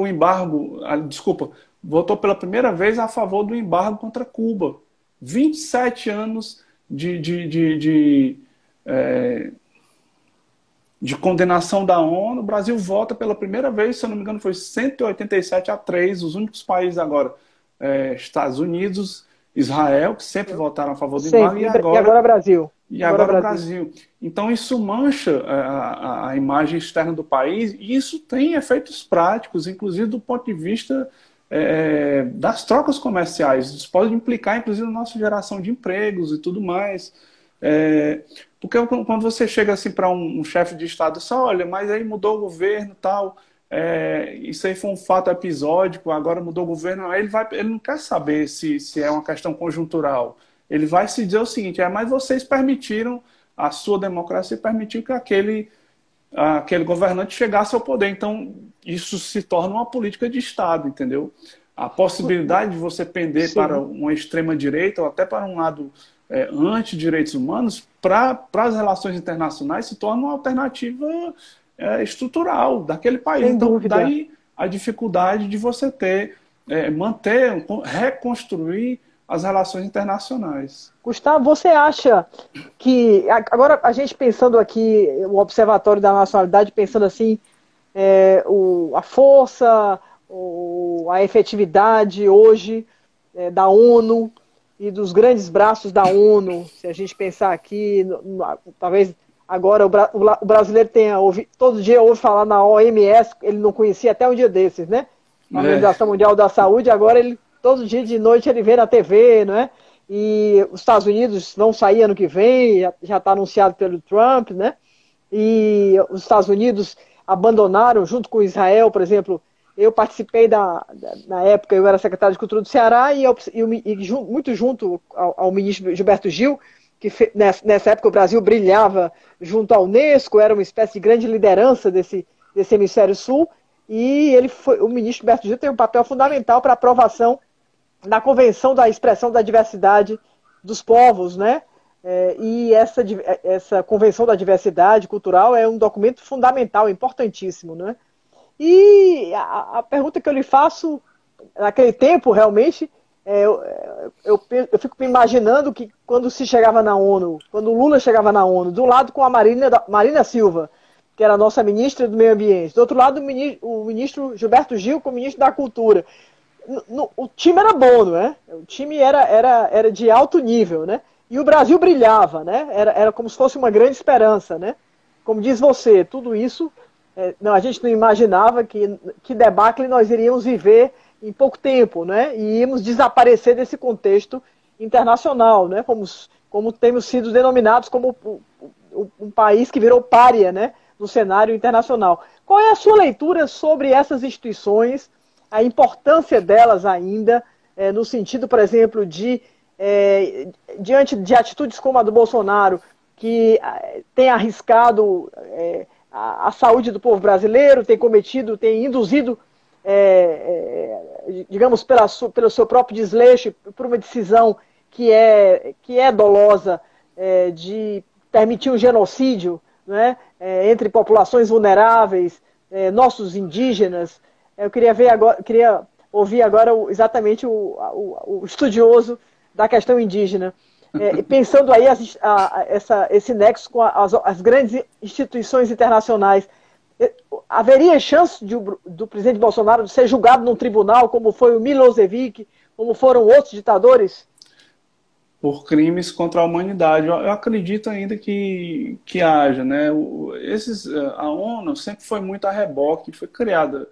S2: embargo, desculpa, votou pela primeira vez a favor do embargo contra Cuba. 27 anos eh, de condenação da ONU, o Brasil vota pela primeira vez, se eu não me engano, foi 187-3, os únicos países agora, Estados Unidos, Israel, que sempre votaram a favor do embargo,
S1: Sempre. E agora Brasil.
S2: e
S1: Agora
S2: agora o
S1: Brasil.
S2: Brasil. Então isso mancha a imagem externa do país e isso tem efeitos práticos, inclusive do ponto de vista das trocas comerciais. Isso pode implicar, inclusive, na nossa geração de empregos e tudo mais. Porque quando você chega assim para um chefe de Estado, só olha, mas aí mudou o governo e tal, isso aí foi um fato episódico, agora mudou o governo, aí ele não quer saber se é uma questão conjuntural. Ele vai se dizer o seguinte, mas vocês permitiram, a sua democracia permitiu que aquele governante chegasse ao poder. Então, isso se torna uma política de Estado, entendeu? a possibilidade de você pender para
S1: Sim.
S2: uma extrema-direita ou até para um lado anti-direitos humanos, para as relações internacionais, se torna uma alternativa estrutural daquele país.
S1: Sem
S2: Então,
S1: dúvida.
S2: daí a dificuldade de você manter, reconstruir as relações internacionais.
S1: Gustavo, você acha que, agora a gente pensando aqui, o Observatório da Nacionalidade, pensando assim, a força, a efetividade hoje da ONU e dos grandes braços da ONU, se a gente pensar aqui, talvez agora o brasileiro tenha ouvido, todo dia ouve falar na OMS, ele não conhecia até um dia desses, né? A Organização Mundial da Saúde, agora ele, todo dia de noite ele vê na TV, não é? E os Estados Unidos não sair ano que vem, já está anunciado pelo Trump, né? E os Estados Unidos abandonaram, junto com Israel, por exemplo, eu participei na época, eu era secretário de Cultura do Ceará muito junto ao ministro Gilberto Gil, que nessa época o Brasil brilhava junto à Unesco, era uma espécie de grande liderança desse hemisfério sul, e o ministro Gilberto Gil tem um papel fundamental para a aprovação da Convenção da Expressão da Diversidade dos Povos, né? E essa Convenção da Diversidade Cultural é um documento fundamental, importantíssimo, né? E a pergunta que eu lhe faço, naquele tempo, realmente, eu fico me imaginando que quando se chegava na ONU, quando o Lula chegava na ONU, do lado com a Marina Silva, que era a nossa ministra do Meio Ambiente, do outro lado o ministro Gilberto Gil, como ministro da Cultura. O time era bom, não é? O time era de alto nível, né? E o Brasil brilhava, né? Era como se fosse uma grande esperança, né? Como diz você, tudo isso, a gente não imaginava que debacle nós iríamos viver em pouco tempo, né? E íamos desaparecer desse contexto internacional, né? Como temos sido denominados como um país que virou pária, né? No cenário internacional. Qual é a sua leitura sobre essas instituições, a importância delas ainda, no sentido, por exemplo, diante de atitudes como a do Bolsonaro, que tem arriscado a saúde do povo brasileiro, tem induzido, digamos, pelo seu próprio desleixo, por uma decisão que é dolosa, de permitir um genocídio, né, entre populações vulneráveis, nossos indígenas. Eu queria ouvir agora exatamente o estudioso da questão indígena, pensando aí esse nexo com as grandes instituições internacionais. Haveria chance do presidente Bolsonaro ser julgado num tribunal, como foi o Milosevic, como foram outros ditadores?
S2: Por crimes contra a humanidade. Eu acredito ainda que haja, né? A ONU sempre foi muito a reboque, foi criada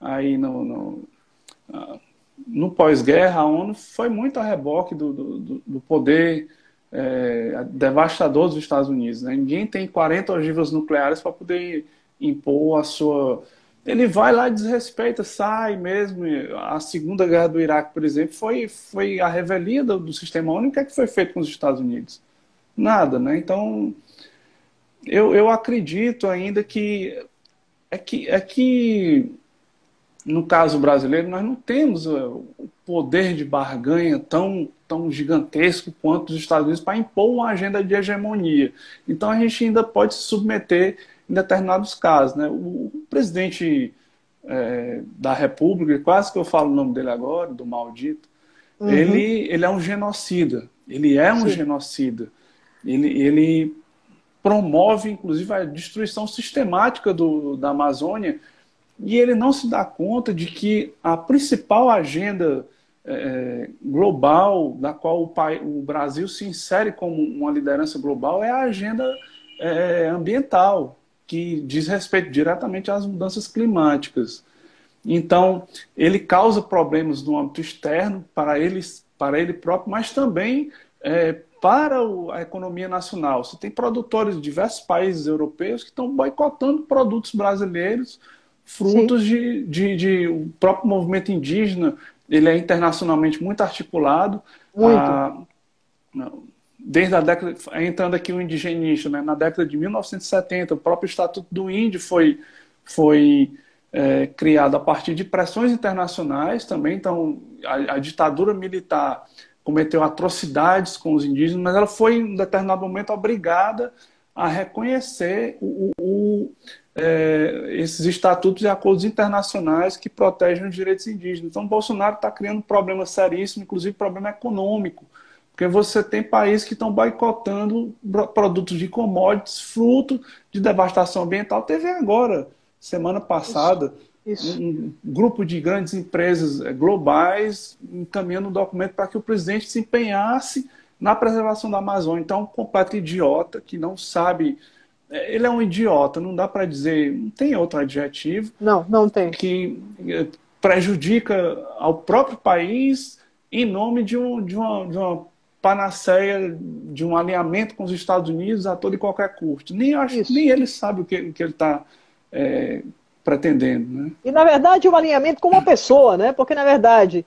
S2: aí no pós-guerra. A ONU foi muito a reboque do poder devastador dos Estados Unidos, né? Ninguém tem 40 ogivas nucleares para poder impor a sua... Ele vai lá e desrespeita, sai mesmo. A Segunda Guerra do Iraque, por exemplo, foi a revelia do sistema ONU. O que é que foi feito com os Estados Unidos? Nada, né? Então, eu acredito ainda que no caso brasileiro, nós não temos o poder de barganha tão gigantesco quanto os Estados Unidos para impor uma agenda de hegemonia. Então, a gente ainda pode se submeter em determinados casos, né? O presidente da República, quase que eu falo o nome dele agora, do maldito, ele é um genocida. Ele é um genocida. Ele promove, inclusive, a destruição sistemática da Amazônia, e ele não se dá conta de que a principal agenda global, da qual o Brasil se insere como uma liderança global, é a agenda ambiental, que diz respeito diretamente às mudanças climáticas. Então, ele causa problemas no âmbito externo para ele próprio, mas também para a economia nacional. Você tem produtores de diversos países europeus que estão boicotando produtos brasileiros, frutos de o próprio movimento indígena. Ele é internacionalmente muito articulado.
S1: Muito.
S2: Desde a década, entrando aqui o indigenista, né, na década de 1970, o próprio Estatuto do Índio foi criado a partir de pressões internacionais também. Então, a ditadura militar cometeu atrocidades com os indígenas, mas ela foi, em determinado momento, obrigada a reconhecer esses estatutos e acordos internacionais que protegem os direitos indígenas. Então, Bolsonaro está criando um problema seríssimo, inclusive problema econômico, porque você tem países que estão boicotando produtos de commodities, fruto de devastação ambiental. Teve agora, semana passada, um grupo de grandes empresas globais encaminhando um documento para que o presidente se empenhasse na preservação da Amazônia. Então, um completo idiota que não sabe. Ele é um idiota, não dá para dizer, não tem outro adjetivo.
S1: Não tem.
S2: Que prejudica ao próprio país em nome de uma panaceia, de um alinhamento com os Estados Unidos a todo e qualquer custo. Nem ele sabe o que ele está pretendendo. Né?
S1: E, na verdade, um alinhamento com uma pessoa, né? Porque, na verdade,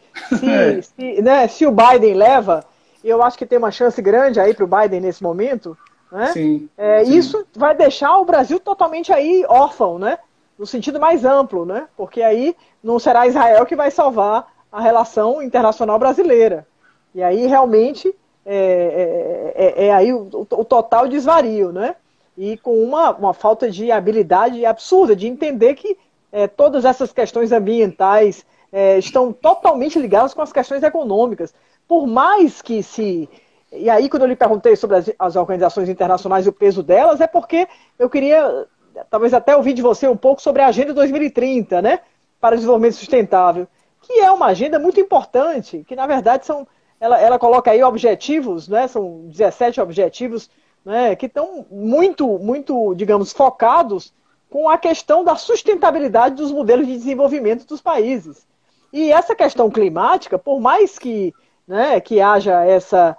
S1: se o Biden leva, eu acho que tem uma chance grande aí para o Biden nesse momento, né?
S2: Sim.
S1: Isso vai deixar o Brasil totalmente aí órfão, né? No sentido mais amplo, né? Porque aí não será Israel que vai salvar a relação internacional brasileira. E aí realmente aí o total desvario, né? E com uma falta de habilidade absurda de entender que todas essas questões ambientais estão totalmente ligadas com as questões econômicas. Por mais que E aí, quando eu lhe perguntei sobre as organizações internacionais e o peso delas, é porque eu queria, talvez até ouvir de você um pouco sobre a Agenda 2030, né? Para o desenvolvimento sustentável, que é uma agenda muito importante, que na verdade ela coloca aí objetivos, né? São 17 objetivos, né, que estão muito, digamos, focados com a questão da sustentabilidade dos modelos de desenvolvimento dos países. E essa questão climática, por mais que haja essa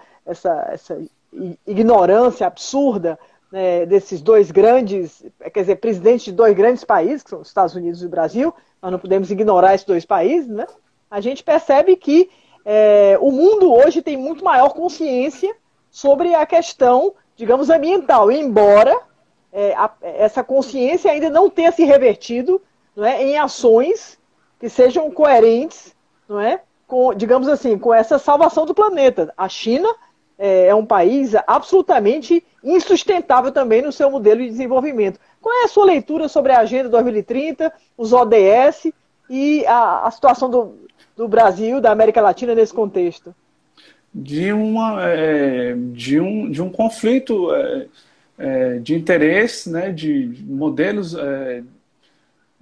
S1: ignorância absurda, né, desses dois grandes, quer dizer, presidentes de dois grandes países, que são os Estados Unidos e o Brasil, nós não podemos ignorar esses dois países, né? A gente percebe que o mundo hoje tem muito maior consciência sobre a questão, digamos, ambiental, embora essa consciência ainda não tenha se revertido, não é, em ações que sejam coerentes, não é, com, digamos assim, com essa salvação do planeta. A China é um país absolutamente insustentável também no seu modelo de desenvolvimento. Qual é a sua leitura sobre a Agenda 2030, os ODS e a situação do Brasil, da América Latina nesse contexto?
S2: De um conflito de interesse, né, de modelos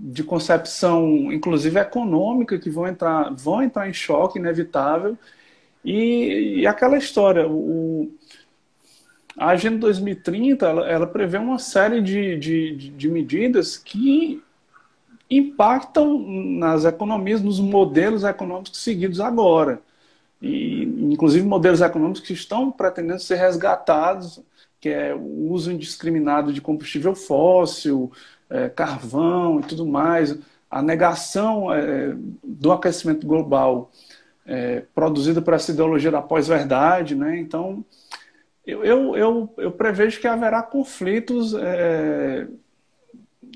S2: de concepção, inclusive econômica, que vão entrar em choque inevitável. E aquela história, a Agenda 2030, ela prevê uma série de medidas que impactam nas economias, nos modelos econômicos seguidos agora. E, inclusive, modelos econômicos que estão pretendendo ser resgatados, que é o uso indiscriminado de combustível fóssil, carvão e tudo mais, a negação do aquecimento global produzida por essa ideologia da pós-verdade, né? Então, eu prevejo que haverá conflitos.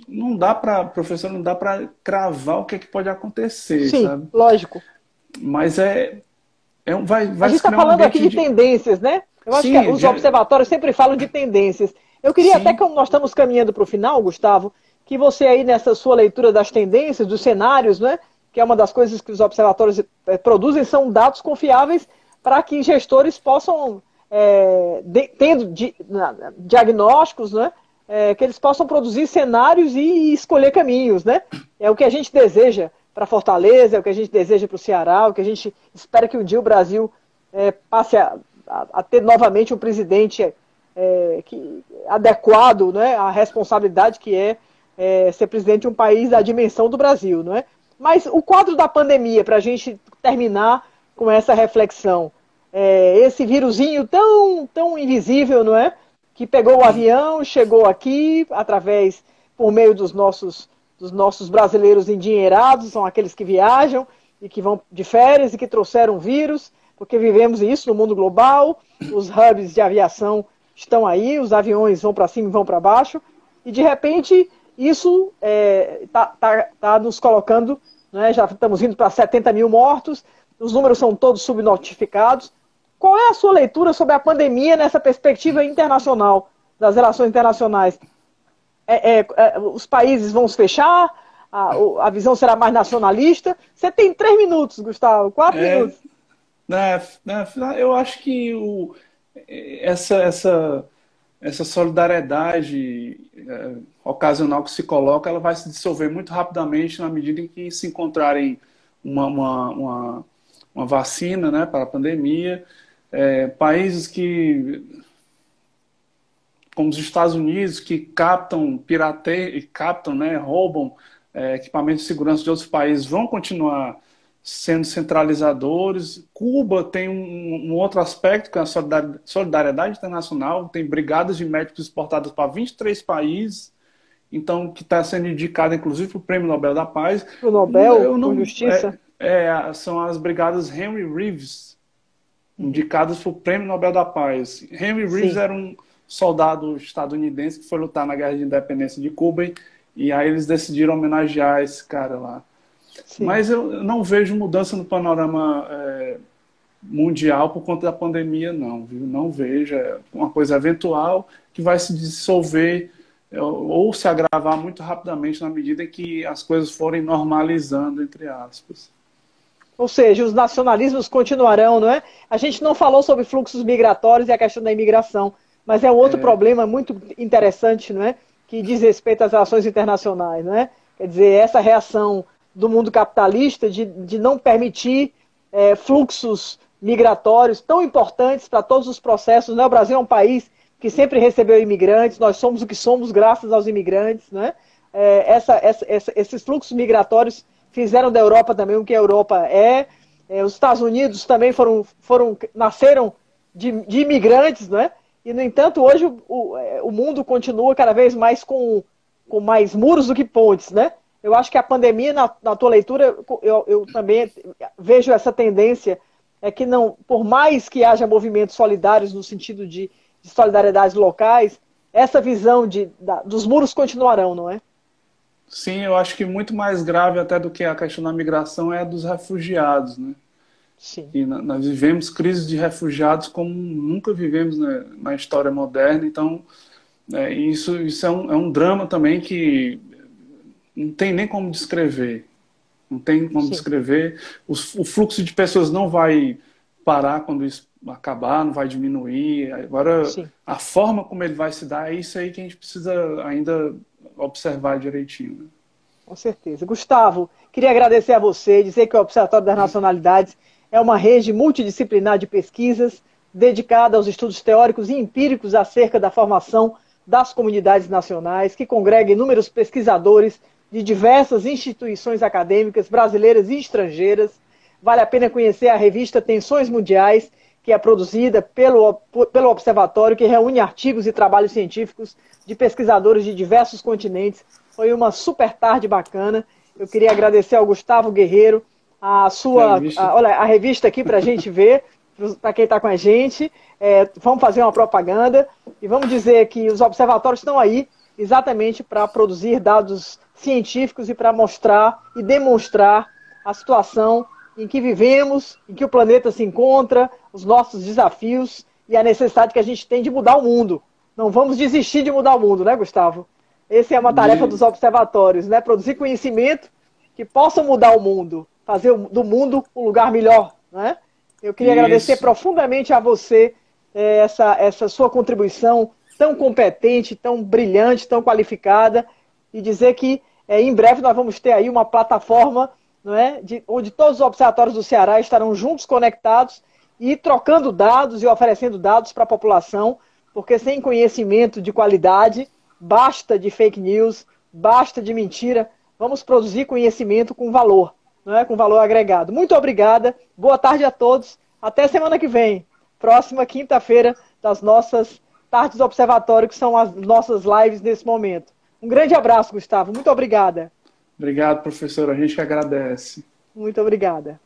S2: Não dá para, professor, não dá para cravar o que pode acontecer.
S1: Sim,
S2: sabe?
S1: Lógico.
S2: Mas vai
S1: a gente está falando aqui de tendências, né? Eu acho que os observatórios sempre falam de tendências. Eu queria até, como nós estamos caminhando para o final, Gustavo, que você aí nessa sua leitura das tendências, dos cenários, né? Que é uma das coisas que os observatórios produzem, são dados confiáveis para que gestores possam, tendo diagnósticos, né? Que eles possam produzir cenários e escolher caminhos, né? É o que a gente deseja para Fortaleza, é o que a gente deseja para o Ceará, o que a gente espera que um dia o Brasil passe a ter novamente um presidente adequado, né, à responsabilidade que é ser presidente de um país da dimensão do Brasil, não é? Mas o quadro da pandemia, para a gente terminar com essa reflexão, esse vírusinho tão invisível, não é? Que pegou o avião, chegou aqui por meio dos nossos brasileiros endinheirados, são aqueles que viajam e que vão de férias e que trouxeram vírus, porque vivemos isso no mundo global, os hubs de aviação estão aí, os aviões vão para cima e vão para baixo, e de repente Isso tá nos colocando, né, já estamos indo para 70 mil mortos, os números são todos subnotificados. Qual é a sua leitura sobre a pandemia nessa perspectiva internacional, das relações internacionais? Os países vão se fechar? A visão será mais nacionalista? Você tem 3 minutos, Gustavo, 4 minutos.
S2: Eu acho que essa solidariedade ocasional que se coloca, ela vai se dissolver muito rapidamente na medida em que se encontrarem uma vacina, né, para a pandemia. Países como os Estados Unidos, que captam, né, roubam equipamentos de segurança de outros países, vão continuar sendo centralizadores. Cuba tem um outro aspecto, que é a solidariedade internacional, tem brigadas de médicos exportadas para 23 países, então, que está sendo indicada, inclusive, para o Prêmio Nobel da Paz.
S1: O Nobel, por Justiça?
S2: São as brigadas Henry Reeves, indicadas para o Prêmio Nobel da Paz. Henry Reeves era um soldado estadunidense que foi lutar na Guerra de Independência de Cuba, e aí eles decidiram homenagear esse cara lá. Sim. Mas eu não vejo mudança no panorama mundial por conta da pandemia, não, viu? Não vejo. É uma coisa eventual que vai se dissolver ou se agravar muito rapidamente na medida em que as coisas forem normalizando, entre aspas.
S1: Ou seja, os nacionalismos continuarão, não é? A gente não falou sobre fluxos migratórios e a questão da imigração, mas é um outro problema muito interessante, não é? Que diz respeito às relações internacionais, não é? Quer dizer, essa reação do mundo capitalista de não permitir fluxos migratórios tão importantes para todos os processos, né? O Brasil é um país que sempre recebeu imigrantes, nós somos o que somos graças aos imigrantes, né? Esses fluxos migratórios fizeram da Europa também o que a Europa é. Os Estados Unidos também nasceram de imigrantes, né? E, no entanto, hoje o mundo continua cada vez mais com mais muros do que pontes, né? Eu acho que a pandemia, na tua leitura, eu também vejo essa tendência, que não, por mais que haja movimentos solidários no sentido de solidariedades locais, essa visão dos muros continuarão, não é?
S2: Sim, eu acho que muito mais grave até do que a questão da migração é a dos refugiados, né?
S1: Sim.
S2: E nós vivemos crises de refugiados como nunca vivemos na história moderna, então isso é um drama também que não tem nem como descrever. Não tem como descrever. O fluxo de pessoas não vai parar quando isso acabar, não vai diminuir. Agora, a forma como ele vai se dar, é isso aí que a gente precisa ainda observar direitinho. Né?
S1: Com certeza. Gustavo, queria agradecer a você, dizer que o Observatório das Nacionalidades é uma rede multidisciplinar de pesquisas dedicada aos estudos teóricos e empíricos acerca da formação das comunidades nacionais, que congrega inúmeros pesquisadores de diversas instituições acadêmicas brasileiras e estrangeiras. Vale a pena conhecer a revista Tensões Mundiais, que é produzida pelo Observatório, que reúne artigos e trabalhos científicos de pesquisadores de diversos continentes. Foi uma super tarde bacana. Eu queria agradecer ao Gustavo Guerreiro, a revista aqui para a gente ver, para quem está com a gente. Vamos fazer uma propaganda e vamos dizer que os observatórios estão aí exatamente para produzir dados científicos e para mostrar e demonstrar a situação em que vivemos, em que o planeta se encontra, os nossos desafios e a necessidade que a gente tem de mudar o mundo. Não vamos desistir de mudar o mundo, né, Gustavo? Essa é uma tarefa dos observatórios, né? Produzir conhecimento que possa mudar o mundo, fazer do mundo um lugar melhor, né? Eu queria agradecer profundamente a você essa sua contribuição tão competente, tão brilhante, tão qualificada, e dizer que em breve nós vamos ter aí uma plataforma, não é, onde todos os observatórios do Ceará estarão juntos, conectados e trocando dados e oferecendo dados para a população, porque sem conhecimento de qualidade, basta de fake news, basta de mentira. Vamos produzir conhecimento com valor, não é? Com valor agregado. Muito obrigada, boa tarde a todos, até semana que vem, próxima quinta-feira das nossas tardes do Observatório, que são as nossas lives nesse momento. Um grande abraço, Gustavo, muito obrigada.
S2: Obrigado, professor, a gente que agradece.
S1: Muito obrigada.